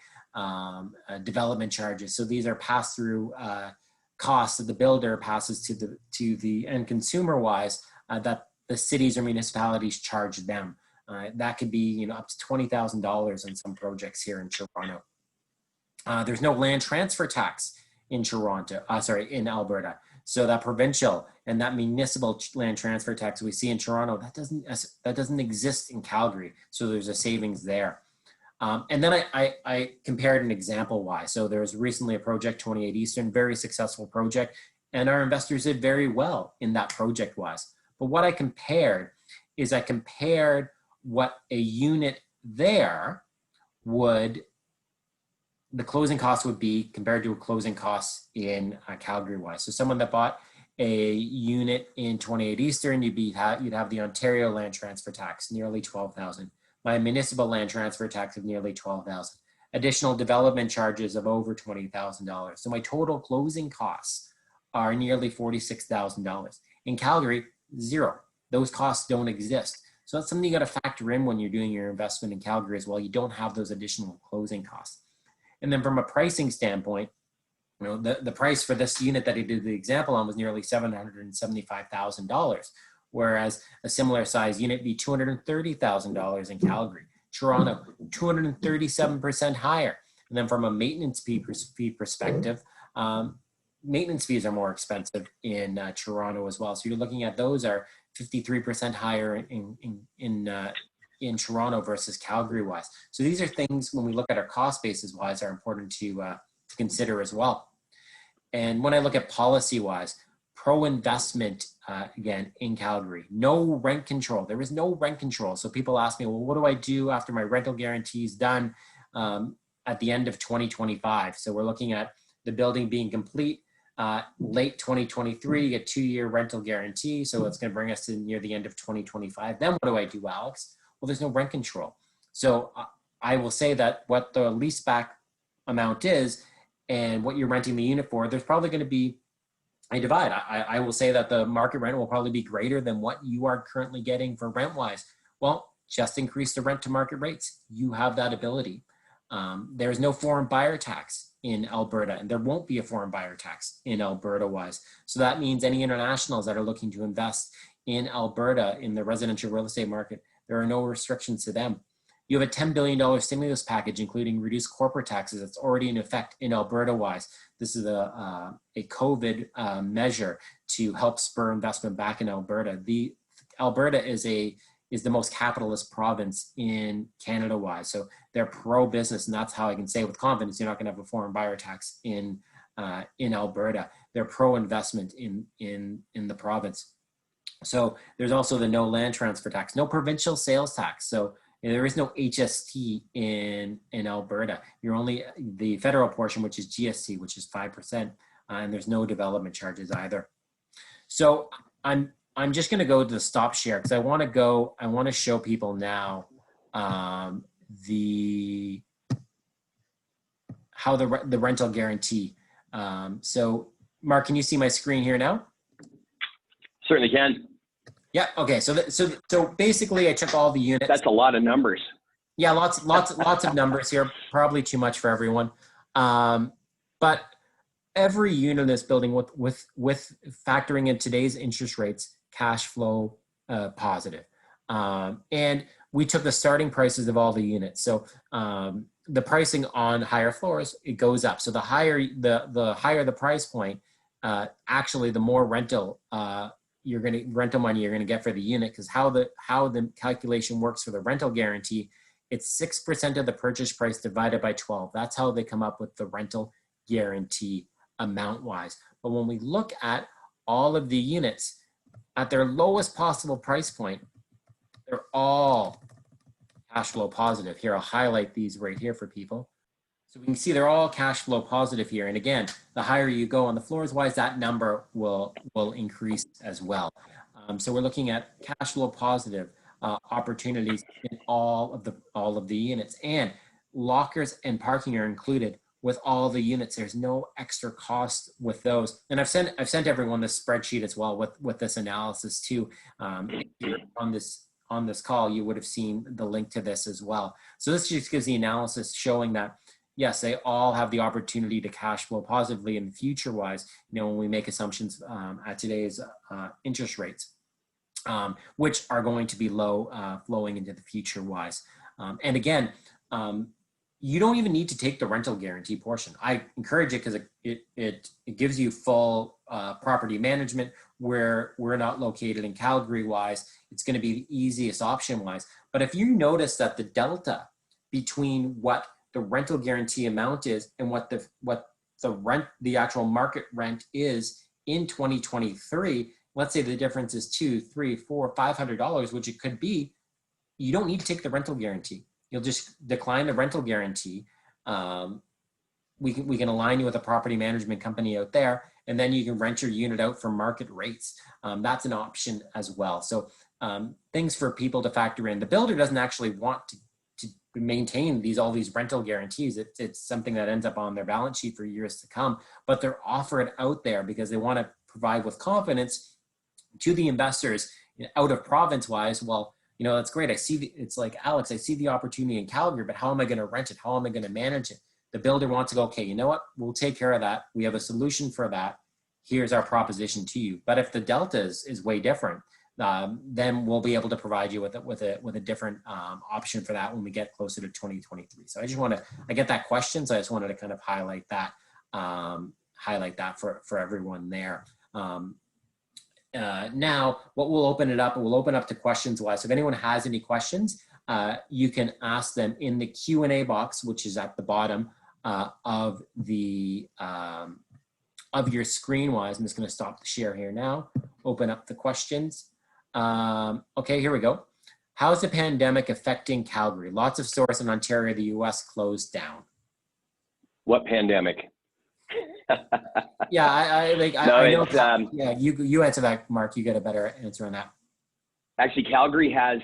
Development charges. So these are pass-through costs that the builder passes to the end consumer wise that the cities or municipalities charge them. That could be up to $20,000 on some projects here in Toronto. There's no land transfer tax in in Alberta. So that provincial and that municipal land transfer tax we see in Toronto, that doesn't exist in Calgary. So there's a savings there. And then I compared an example why. So there was recently a project, 28 Eastern, very successful project, and our investors did very well in that project wise. But what I compared what a unit there the closing cost would be compared to a closing cost in Calgary wise. So someone that bought a unit in 28 Eastern, you'd have the Ontario land transfer tax, nearly $12,000. My municipal land transfer tax of nearly $12,000. Additional development charges of over $20,000. So my total closing costs are nearly $46,000. In Calgary, zero. Those costs don't exist. So that's something you got to factor in when you're doing your investment in Calgary as well. You don't have those additional closing costs. And then from a pricing standpoint, the price for this unit that he did the example on was nearly $775,000, whereas a similar size unit be $230,000 in Calgary. Toronto, 237% higher. And then from a maintenance fee perspective, maintenance fees are more expensive in Toronto as well. So you're looking at those are 53% higher in in Toronto versus Calgary wise. So these are things when we look at our cost basis wise are important to consider as well. And when I look at policy wise, pro-investment, again, in Calgary, no rent control. There is no rent control. So people ask me, well, what do I do after my rental guarantee is done at the end of 2025? So we're looking at the building being complete late 2023, you get 2-year rental guarantee. So it's going to bring us to near the end of 2025. Then what do I do, Alex? Well, there's no rent control. So I will say that what the lease back amount is and what you're renting the unit for, there's probably going to be a divide. I will say that the market rent will probably be greater than what you are currently getting for rent wise. Well, just increase the rent to market rates. You have that ability. There's no foreign buyer tax in Alberta, and there won't be a foreign buyer tax in Alberta wise. So that means any internationals that are looking to invest in Alberta in the residential real estate market, there are no restrictions to them. You have a $10 billion stimulus package, including reduced corporate taxes that's already in effect in Alberta wise. This is a COVID measure to help spur investment back in Alberta. Alberta is the most capitalist province in Canada wise. So they're pro-business, and that's how I can say with confidence, you're not gonna have a foreign buyer tax in Alberta. They're pro-investment in the province. So there's also the no land transfer tax, no provincial sales tax. So there is no HST in Alberta. You're only the federal portion, which is GST, which is 5%, and there's no development charges either. So I'm just going to go to the stop share because I want to show people now how the rental guarantee. So Mark, can you see my screen here now? Certainly can. Yeah. Okay. So basically, I took all the units. That's a lot of numbers. Yeah, lots of numbers here. Probably too much for everyone. But every unit in this building, with factoring in today's interest rates, cash flow positive. And we took the starting prices of all the units. So the pricing on higher floors, it goes up. So the higher the price point, actually, the more rental money you're gonna get for the unit, because how the calculation works for the rental guarantee, it's 6% of the purchase price divided by 12. That's how they come up with the rental guarantee amount wise. But when we look at all of the units at their lowest possible price point, they're all cash flow positive. Here, I'll highlight these right here for people. So we can see they're all cash flow positive here. And again, the higher you go on the floors wise, that number will increase as well. So we're looking at cash flow positive opportunities in all of the units, and lockers and parking are included with all the units. There's no extra cost with those. And I've sent everyone this spreadsheet as well with this analysis too. On this call, you would have seen the link to this as well. So this just gives the analysis showing that yes, they all have the opportunity to cash flow positively in the future wise, when we make assumptions at today's interest rates, which are going to be low flowing into the future wise. And again, you don't even need to take the rental guarantee portion. I encourage it because it gives you full property management where we're not located in Calgary wise. It's going to be the easiest option wise. But if you notice that the delta between what the rental guarantee amount is and what the actual market rent is in 2023, let's say the difference is $200, $300, $400, $500, which it could be, you don't need to take the rental guarantee. You'll just decline the rental guarantee. We can align you with a property management company out there, and then you can rent your unit out for market rates. That's an option as well. So things for people to factor in. The builder doesn't actually want to maintain all these rental guarantees. It's something that ends up on their balance sheet for years to come, but they're offered out there because they want to provide with confidence to the investors out of province wise. Well, that's great. It's like, Alex, I see the opportunity in Calgary, but how am I going to rent it? How am I going to manage it? The builder wants to go, okay, you know what? We'll take care of that. We have a solution for that. Here's our proposition to you. But if the delta is way different, then we'll be able to provide you with a different option for that when we get closer to 2023. So I get that question, so I just wanted to kind of highlight that for everyone there. Now, what we'll open it up to questions wise. So if anyone has any questions, you can ask them in the Q&A box, which is at the bottom of your screen. I'm just going to stop the share here now, open up the questions. Okay, here we go. How's the pandemic affecting Calgary? Lots of stores in Ontario, the US closed down. What pandemic? Yeah, I know. Yeah, you answer that, Mark. You get a better answer on that. Actually, Calgary has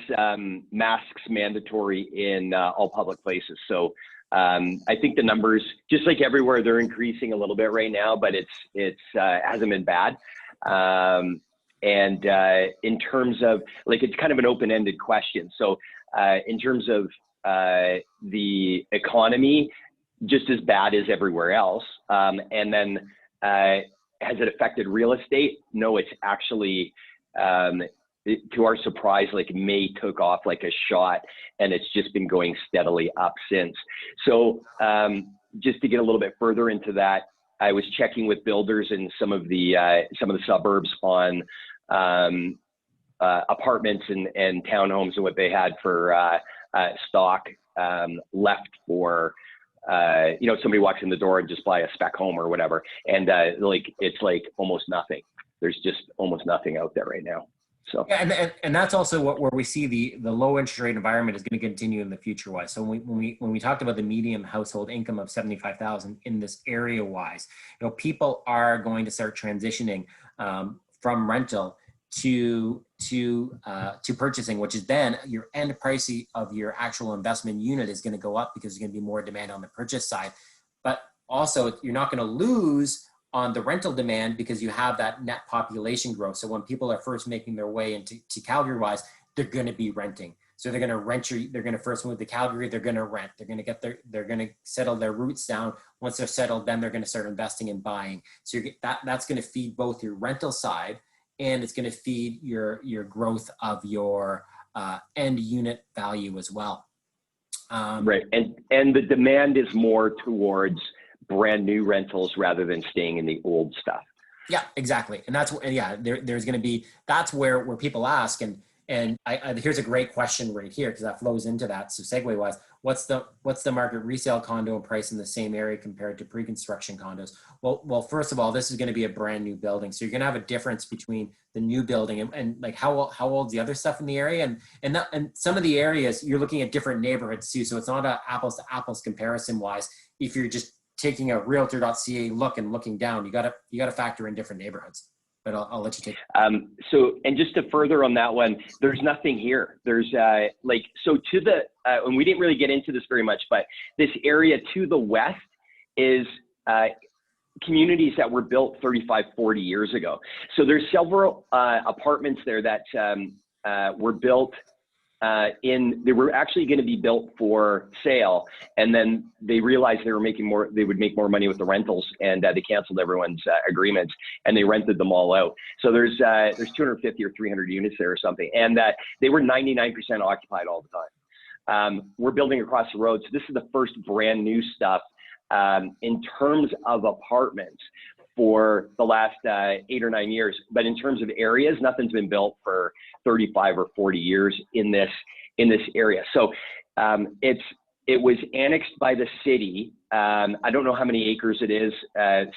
masks mandatory in all public places. So I think the numbers, just like everywhere, they're increasing a little bit right now, but it's hasn't been bad. And in terms of, like, it's kind of an open-ended question. So in terms of the economy, just as bad as everywhere else. And then has it affected real estate? No, it's actually, to our surprise, like May took off like a shot, and it's just been going steadily up since. So just to get a little bit further into that, I was checking with builders in some of the suburbs on apartments and townhomes and what they had for stock left for, somebody walks in the door and just buy a spec home or whatever. And it's like almost nothing. There's just almost nothing out there right now. So yeah, and that's also where we see the low interest rate environment is going to continue in the future wise. So when we talked about the median household income of 75,000 in this area wise, people are going to start transitioning from rental to purchasing, which is then your end price of your actual investment unit is going to go up because there's going to be more demand on the purchase side. But also you're not going to lose on the rental demand because you have that net population growth. So when people are first making their way into Calgary wise, they're going to be renting. So they're going to rent they're going to first move to Calgary, they're going to rent, they're going to settle their roots down. Once they're settled, then they're going to start investing and buying. So that's going to feed both your rental side and it's going to feed your growth of your end unit value as well. Right. And the demand is more towards brand new rentals rather than staying in the old stuff. Yeah, exactly. And that's there's going to be, that's where people ask, and here's a great question right here because that flows into that. So segue wise, what's the market resale condo price in the same area compared to pre-construction condos? Well, first of all, this is going to be a brand new building, so you're going to have a difference between the new building and like how old's the other stuff in the area, and some of the areas you're looking at different neighborhoods too. So it's not a apples to apples comparison wise. If you're just taking a realtor.ca look and looking down, you got to factor in different neighborhoods. But I'll let you take it. So, and just to further on that one, there's nothing here. There's and we didn't really get into this very much, but this area to the west is communities that were built 35, 40 years ago. So there's several apartments there that were built they were actually going to be built for sale, and then they realized they would make more money with the rentals, and they canceled everyone's agreements and they rented them all out. So there's 250 or 300 units there or something, and they were 99% occupied all the time. We're building across the road, so this is the first brand new stuff in terms of apartments for the last 8 or 9 years. But in terms of areas, nothing's been built for 35 or 40 years in this area. So it was annexed by the city. I don't know how many acres it is,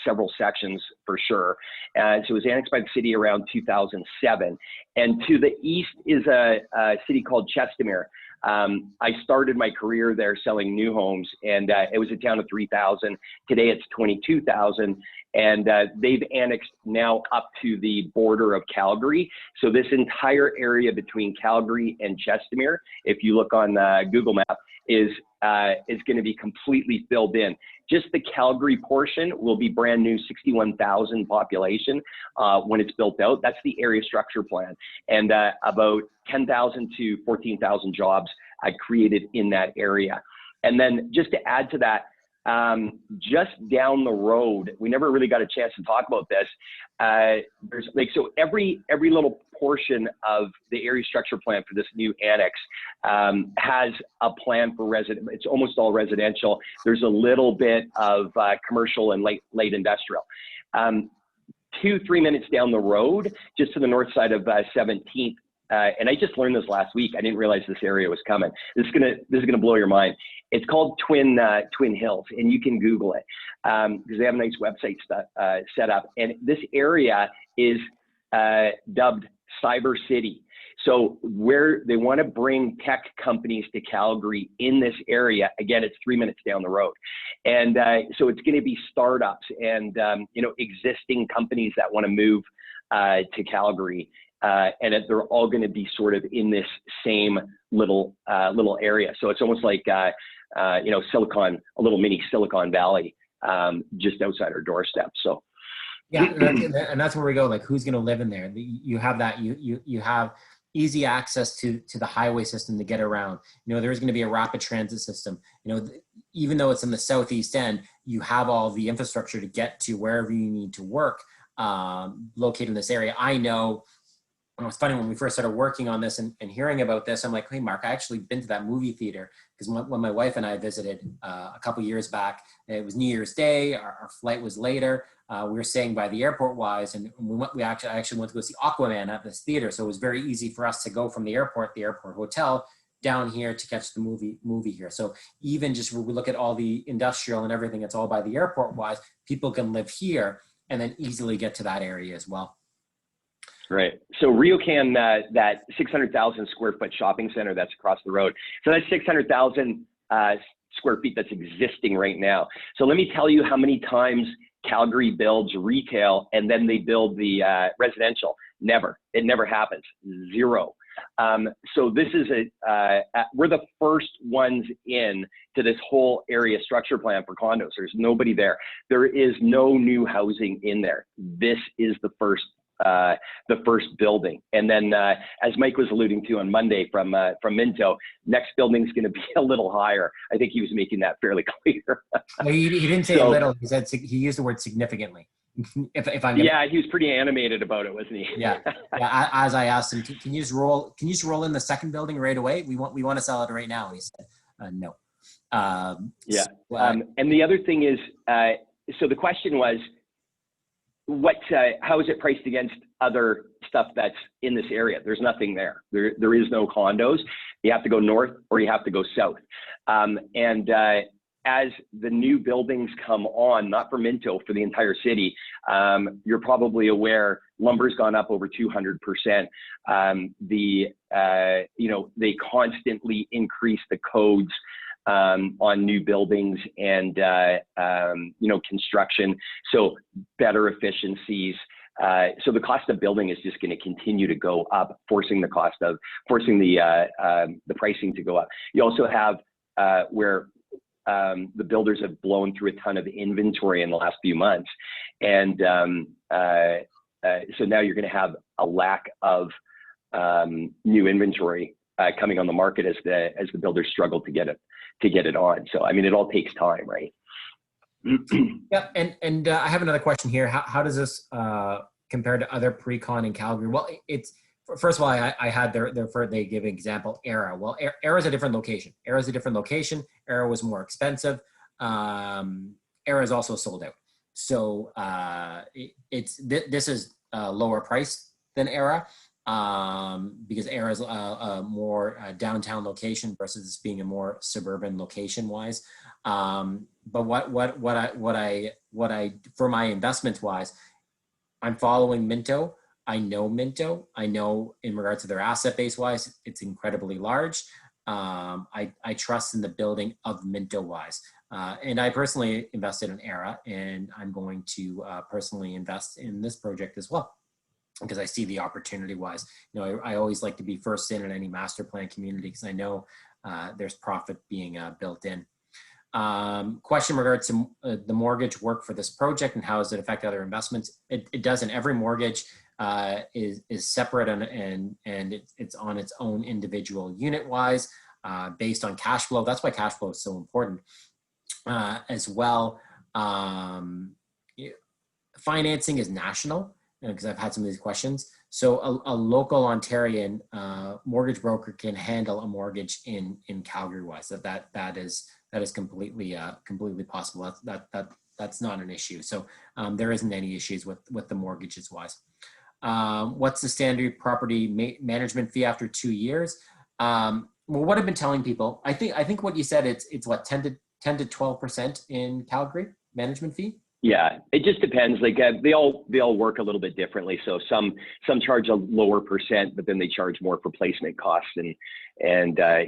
several sections for sure. So it was annexed by the city around 2007. And to the east is a city called Chestermere. I started my career there selling new homes, and it was a town of 3,000. Today it's 22,000, and they've annexed now up to the border of Calgary. So this entire area between Calgary and Chestermere, if you look on Google Map, is going to be completely filled in. Just the Calgary portion will be brand new, 61,000 population when it's built out. That's the area structure plan. And about 10,000 to 14,000 jobs created in that area. And then just to add to that, just down the road, we never really got a chance to talk about this. There's so every little portion of the area structure plan for this new annex has a plan for resident. It's almost all residential. There's a little bit of commercial and light industrial. 2-3 minutes down the road, just to the north side of 17th, and I just learned this last week. I didn't realize this area was coming. This is gonna blow your mind. It's called Twin Hills, and you can Google it because they have a nice website set up. And this area is dubbed Cyber City. So where they want to bring tech companies to Calgary in this area, again, it's 3 minutes down the road. And so it's going to be startups and, existing companies that want to move to Calgary. And they're all going to be sort of in this same little area. So it's almost like, a little mini Silicon Valley, just outside our doorstep. So. Yeah, and that's where we go. Like, who's going to live in there? You have that. You have easy access to the highway system to get around. There's going to be a rapid transit system. Even though it's in the southeast end, you have all the infrastructure to get to wherever you need to work, located in this area. I know. It was funny when we first started working on this and hearing about this. I'm like, hey, Mark, I actually been to that movie theater because when my wife and I visited a couple years back, it was New Year's Day. Our flight was later. We were staying by the airport wise, and I actually went to go see Aquaman at this theater. So it was very easy for us to go from the airport hotel, down here to catch the movie here. So even just when we look at all the industrial and everything, it's all by the airport wise, people can live here and then easily get to that area as well. Right. So RioCan, that 600,000 square foot shopping center that's across the road. So that's 600,000 square feet that's existing right now. So let me tell you how many times Calgary builds retail and then they build the residential. Never. It never happens. Zero. So this is we're the first ones in to this whole area structure plan for condos. There's nobody there. There is no new housing in there. This is the first building. And then, as Mike was alluding to on Monday from Minto, next building is going to be a little higher. I think he was making that fairly clear. No, he didn't say a little. He used the word significantly. Yeah, he was pretty animated about it, wasn't he? Yeah. As I asked him, can you just roll in the second building right away? We want to sell it right now. And he said, no. And the other thing is, so the question was, how is it priced against other stuff that's in this area? There's nothing there. There is no condos. You have to go north or you have to go south. As the new buildings come on, not for Minto, for the entire city, you're probably aware lumber's gone up over 200%. They constantly increase the codes on new buildings and construction, so better efficiencies. So the cost of building is just going to continue to go up, forcing the pricing to go up. You also have where the builders have blown through a ton of inventory in the last few months, and so now you're going to have a lack of new inventory coming on the market as the builders struggle to get it on. So I mean, it all takes time, right? Yeah, and I have another question here. How does this compare to other pre-con in Calgary? Well, it's first of all, I had they give an example, Era. Well, Era is a different location. Era was more expensive. Era is also sold out. So this is lower price than Era. Because Era is a more downtown location versus this being a more suburban location wise. But what I for my investments wise, I'm following Minto. I know Minto. I know in regards to their asset base wise, it's incredibly large. I trust in the building of Minto wise. And I personally invested in Era, and I'm going to personally invest in this project as well, because I see the opportunity wise. I always like to be first in any master plan community because I know there's profit being built in. Question in regards to the mortgage work for this project and how does it affect other investments? It doesn't. Every mortgage is separate and it's on its own individual unit wise based on cash flow. That's why cash flow is so important as well. Financing is national, because I've had some of these questions. So a local Ontarian mortgage broker can handle a mortgage in Calgary wise. That is completely possible. That's not an issue. So there isn't any issues with the mortgages wise. What's the standard property management fee after 2 years? Well, what I've been telling people, I think what you said, it's what, 10 to 12% in Calgary management fee? Yeah, it just depends. Like they all work a little bit differently. So some charge a lower percent, but then they charge more for placement costs and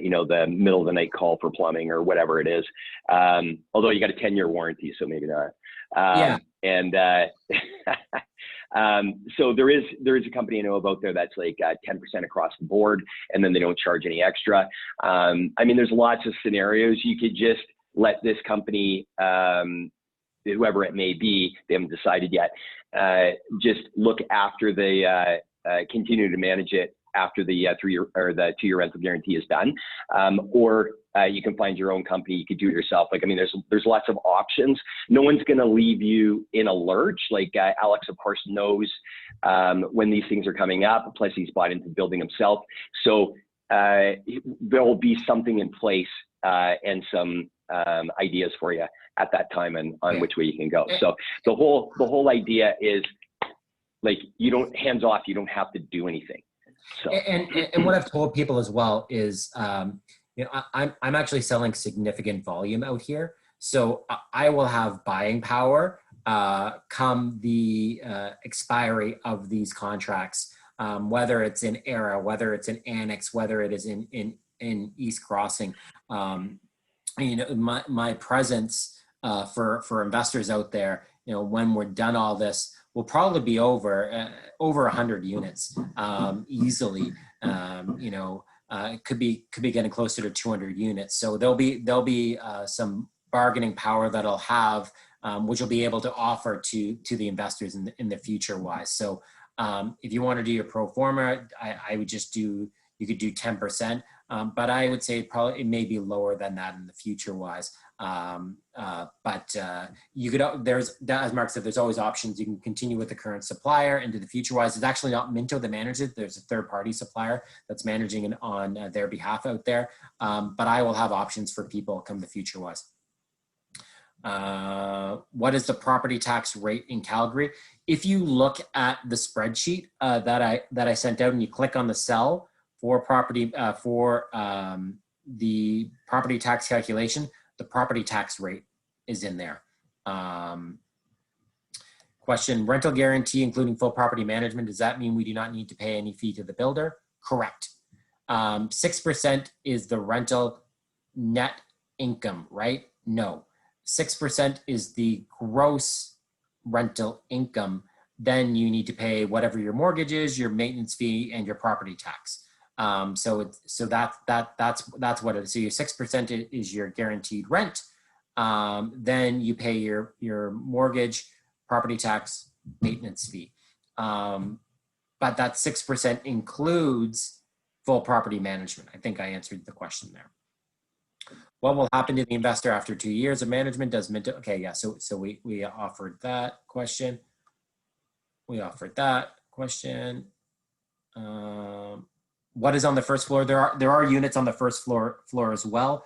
you know, the middle of the night call for plumbing or whatever it is. Although you got a 10-year warranty, so maybe not. Yeah. And so there is a company I know about there that's like 10% across the board, and then they don't charge any extra. I mean, there's lots of scenarios. You could just let this company, whoever it may be, they haven't decided yet, just look after they continue to manage it after the 3-year or the 2-year rental guarantee is done. Or you can find your own company. You could do it yourself. Like, I mean, there's lots of options. No one's going to leave you in a lurch. Like Alex, of course, knows when these things are coming up. Plus, he's bought into building himself. So there will be something in place and some ideas for you at that time and on which way you can go. So the whole idea is, like, you don't, hands off, you don't have to do anything. So. And what I've told people as well is, you know, I'm actually selling significant volume out here. So I will have buying power come the expiry of these contracts, whether it's in Era, whether it's in Annex, whether it is in East Crossing. You know, my presence for investors out there, you know, when we're done all this, will probably be over 100 units easily. You know, it could be getting closer to 200 units. So there'll be some bargaining power that I'll have, which will be able to offer to the investors in the future wise. So if you want to do your pro forma, I would just you could do 10%. But I would say it may be lower than that in the future wise. But you could, as Mark said, there's always options. You can continue with the current supplier into the future wise. It's actually not Minto that manages it. There's a third party supplier that's managing it on their behalf out there. But I will have options for people come the future wise. What is the property tax rate in Calgary? If you look at the spreadsheet that I sent out and you click on the cell for property the property tax calculation, the property tax rate is in there. Question, rental guarantee including full property management, does that mean we do not need to pay any fee to the builder? Correct. 6% is the rental net income, right? No. 6% is the gross rental income. Then you need to pay whatever your mortgage is, your maintenance fee, and your property tax. So that's what it is. So your 6% is your guaranteed rent. Then you pay your mortgage, property tax, maintenance fee. But that 6% includes full property management. I think I answered the question there. What will happen to the investor after 2 years of management? Does Minto? Okay, yeah. So we offered that question. We offered that question. What is on the first floor? There are units on the first floor as well.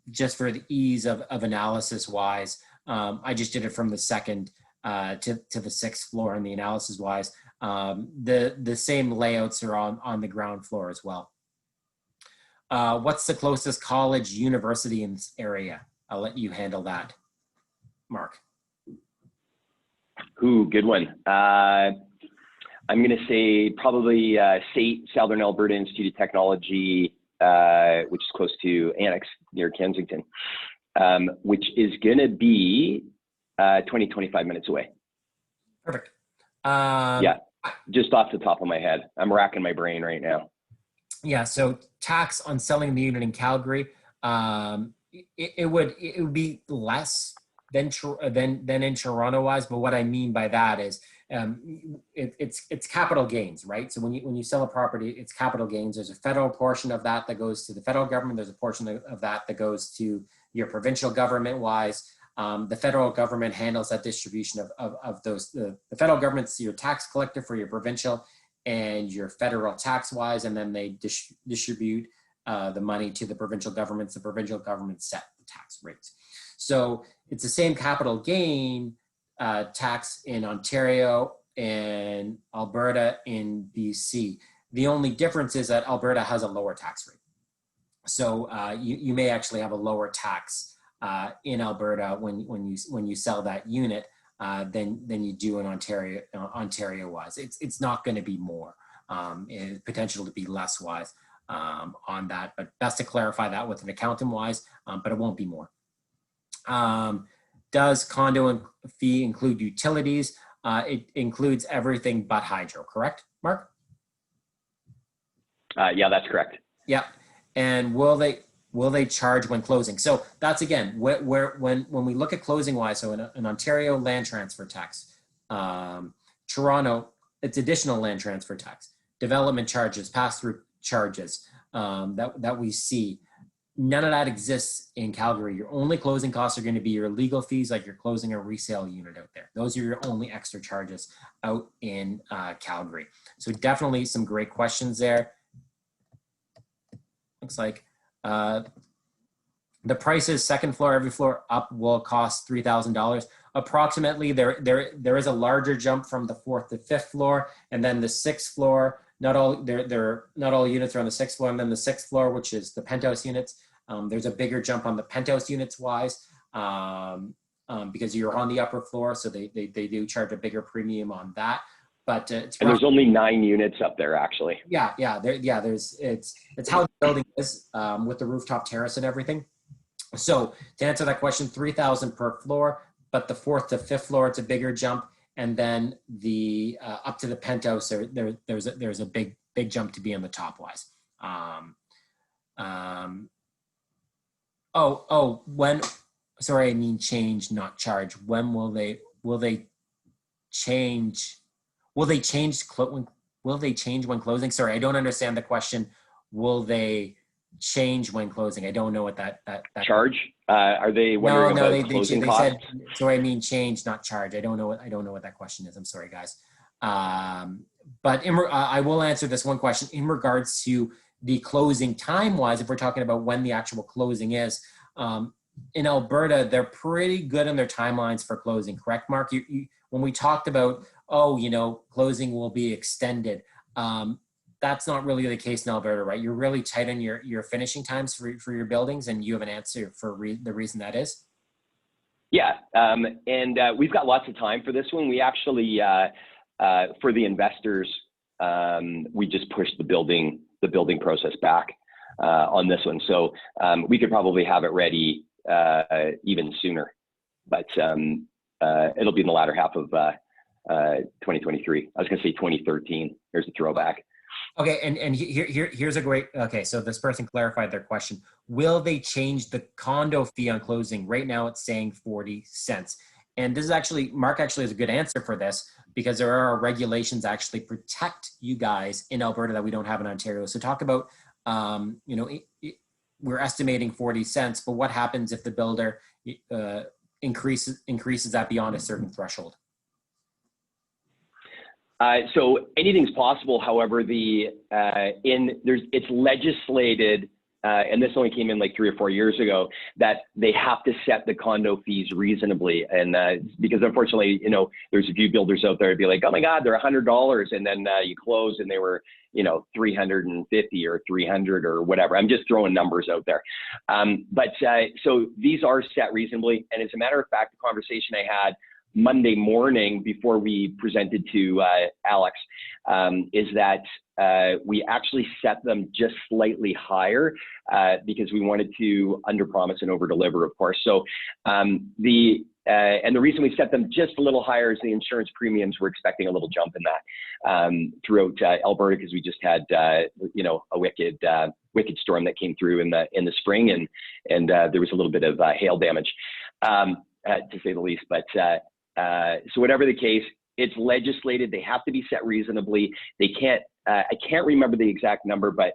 Just for the ease of analysis wise, I just did it from the second to the 6th floor, and the analysis wise, the same layouts are on the ground floor as well. What's the closest college, university in this area? I'll let you handle that, Mark. Ooh, good one. I'm going to say probably SAIT, Southern Alberta Institute of Technology, which is close to Annex near Kensington, which is going to be 25 minutes away. Perfect. Yeah, just off the top of my head. I'm racking my brain right now. Yeah, so tax on selling the unit in Calgary, it would be less than in Toronto wise, but what I mean by that is it's capital gains, right? So when you sell a property, it's capital gains. There's a federal portion of that goes to the federal government. There's a portion of that goes to your provincial government wise. The federal government handles that distribution of those. The federal government's your tax collector for your provincial and your federal tax wise, and then they distribute the money to the provincial governments. The provincial governments set the tax rates. So it's the same capital gain tax in Ontario in Alberta, in BC. The only difference is that Alberta has a lower tax rate. So you may actually have a lower tax in Alberta when you sell that unit than you do in Ontario wise. It's not going to be more. Potential to be less wise on that, but best to clarify that with an accountant wise, but it won't be more. Does condo fee include utilities? It includes everything but hydro, correct, Mark? Yeah, that's correct. Yeah. And will they charge when closing? So that's again when we look at closing wise. So in Ontario, land transfer tax, Toronto, it's additional land transfer tax, development charges, pass-through charges that we see. None of that exists in Calgary. Your only closing costs are going to be your legal fees, like you're closing a resale unit out there. Those are your only extra charges out in Calgary. So definitely some great questions there. Looks like the prices, second floor, every floor up will cost $3,000. Approximately, there is a larger jump from the 4th to 5th floor, and then the 6th floor. Not all units are on the 6th floor, and then the 6th floor, which is the penthouse units. There's a bigger jump on the penthouse units wise because you're on the upper floor, so they do charge a bigger premium on that. But there's only 9 units up there, actually. It's how the building is with the rooftop terrace and everything. So to answer that question, $3,000 per floor, but the 4th to 5th floor, it's a bigger jump, and then the up to the penthouse, there's a big jump to be on the top wise. Sorry, I mean change, not charge. When will they change? Will they change when closing? Sorry, I don't understand the question. Will they change when closing? I don't know what that charge. Are they wondering about closing costs? Said, sorry, I mean change, not charge. I don't know what that question is. I'm sorry, guys. But I will answer this one question in regards to the closing time wise. If we're talking about when the actual closing is, in Alberta, they're pretty good on their timelines for closing. Correct, Mark? When we talked about, closing will be extended. That's not really the case in Alberta, right? You're really tight on your finishing times for your buildings, and you have an answer for the reason that is? Yeah, and we've got lots of time for this one. We actually, for the investors, we just pushed the building process back on this one. So we could probably have it ready even sooner, but it'll be in the latter half of 2023. I was going to say 2013. Here's the throwback. Okay, and here's a great. Okay, so this person clarified their question. Will they change the condo fee on closing? Right now, it's saying 40 cents. And this is actually, Mark actually has a good answer for this, because there are regulations actually protect you guys in Alberta that we don't have in Ontario. So talk about, we're estimating 40 cents, but what happens if the builder increases that beyond a certain threshold? So anything's possible. However, it's legislated, and this only came in like 3 or 4 years ago, that they have to set the condo fees reasonably. And because unfortunately, there's a few builders out there to be like, oh my God, they're $100, and then you close and they were, 350 or 300 or whatever. I'm just throwing numbers out there. So these are set reasonably. And as a matter of fact, the conversation I had Monday morning before we presented to Alex is that we actually set them just slightly higher because we wanted to underpromise and overdeliver, of course. So and the reason we set them just a little higher is the insurance premiums. We're expecting a little jump in that throughout Alberta, because we just had a wicked storm that came through in the spring, and there was a little bit of hail damage, to say the least. But so whatever the case, it's legislated. They have to be set reasonably. They can't, I can't remember the exact number, but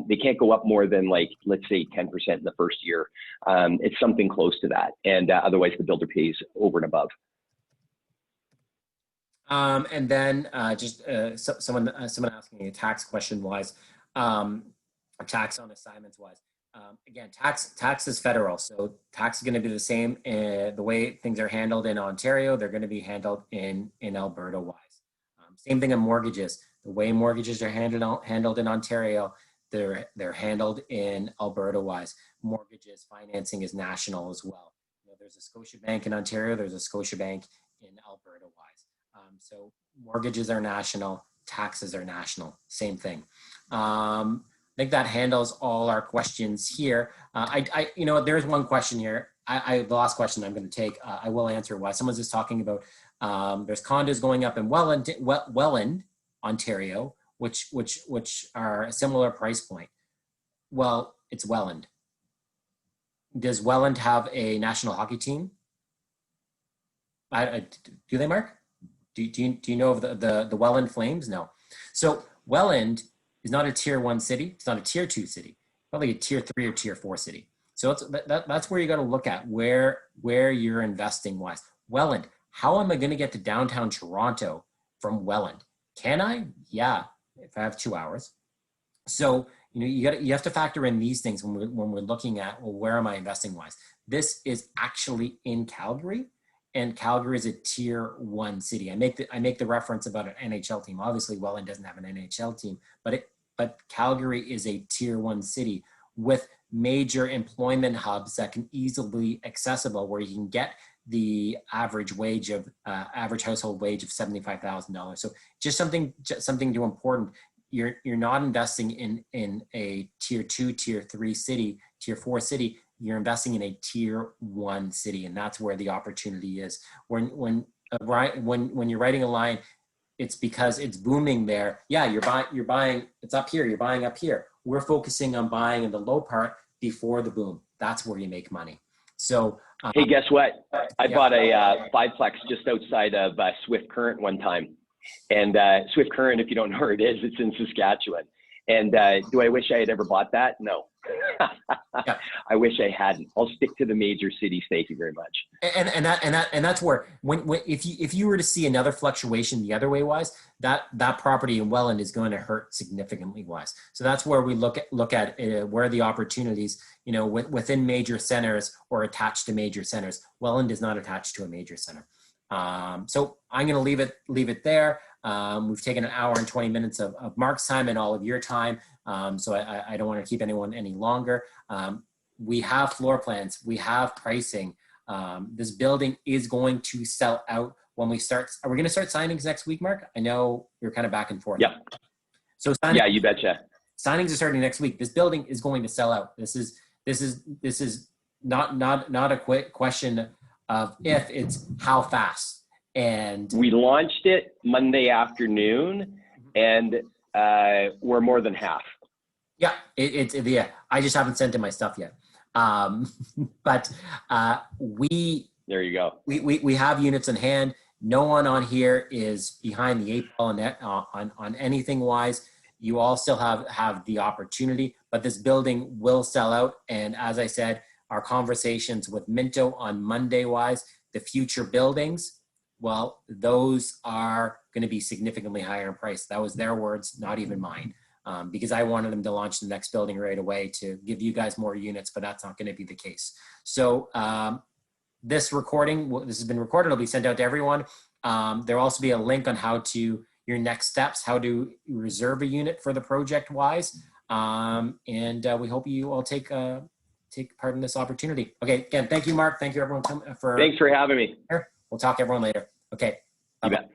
they can't go up more than, like, let's say 10% in the first year. It's something close to that. And otherwise the builder pays over and above. And then someone asking a tax question wise, tax on assignments wise. Again, tax is federal, so tax is going to be the same. The way things are handled in Ontario, they're going to be handled in Alberta wise. Same thing on mortgages. The way mortgages are handled in Ontario, they're handled in Alberta wise. Mortgages financing is national as well. You know, there's a Scotiabank in Ontario, there's a Scotiabank in Alberta wise. So mortgages are national, taxes are national, same thing. I think that handles all our questions here. You know, there's one question here. The last question I'm going to take, I will answer why. Someone's just talking about there's condos going up in Welland, Ontario, which are a similar price point. Well, it's Welland. Does Welland have a national hockey team? Do they, Mark? Do you know of the Welland Flames? No. So Welland is not a tier 1 city. It's not a tier 2 city. Probably a tier 3 or tier 4 city. So that's where you got to look at where you're investing wise. Welland. How am I going to get to downtown Toronto from Welland? Can I? Yeah, if I have 2 hours. So you know you have to factor in these things when we're looking at, well, where am I investing wise? This is actually in Calgary, and Calgary is a tier 1 city. I make the reference about an NHL team. Obviously, Welland doesn't have an NHL team, but Calgary is a tier 1 city with major employment hubs that can easily accessible, where you can get the average household wage of $75,000. So just something to important. You're not investing in a tier 2, tier 3 city, tier 4 city. You're investing in a tier 1 city, and that's where the opportunity is. When you're writing a line, it's because it's booming there. Yeah, you're buying. It's up here. You're buying up here. We're focusing on buying in the low part before the boom. That's where you make money. So hey, guess what? I bought a fiveplex just outside of Swift Current one time. And Swift Current, if you don't know where it is, it's in Saskatchewan. And do I wish I had ever bought that? No. Yeah. I wish I hadn't. I'll stick to the major cities. Thank you very much. And that's where if you were to see another fluctuation the other way wise, that property in Welland is going to hurt significantly wise. So that's where we look at where the opportunities, you know, within major centers or attached to major centers. Welland is not attached to a major center. So I'm going to leave it there. We've taken an hour and 20 minutes of Mark's time and all of your time. So I don't want to keep anyone any longer. We have floor plans. We have pricing. This building is going to sell out when we start. Are we going to start signings next week, Mark? I know you're kind of back and forth. Yeah. So yeah, you betcha. Signings are starting next week. This building is going to sell out. This is not a quick question of if, it's how fast. And we launched it Monday afternoon, and we're more than half. Yeah, yeah. I just haven't sent in my stuff yet. But there you go. We have units in hand. No one on here is behind the 8 ball on anything wise. You all still have the opportunity, but this building will sell out. And as I said, our conversations with Minto on Monday wise, the future buildings, well, those are going to be significantly higher in price. That was their words, not even mine. Because I wanted them to launch the next building right away to give you guys more units, but that's not going to be the case. So this has been recorded. It'll be sent out to everyone. There'll also be a link on how to your next steps, how to reserve a unit for the project wise. And we hope you all take part in this opportunity. Okay, again, thank you, Mark. Thank you, everyone, Thanks for having me. We'll talk to everyone later. Okay. You bet.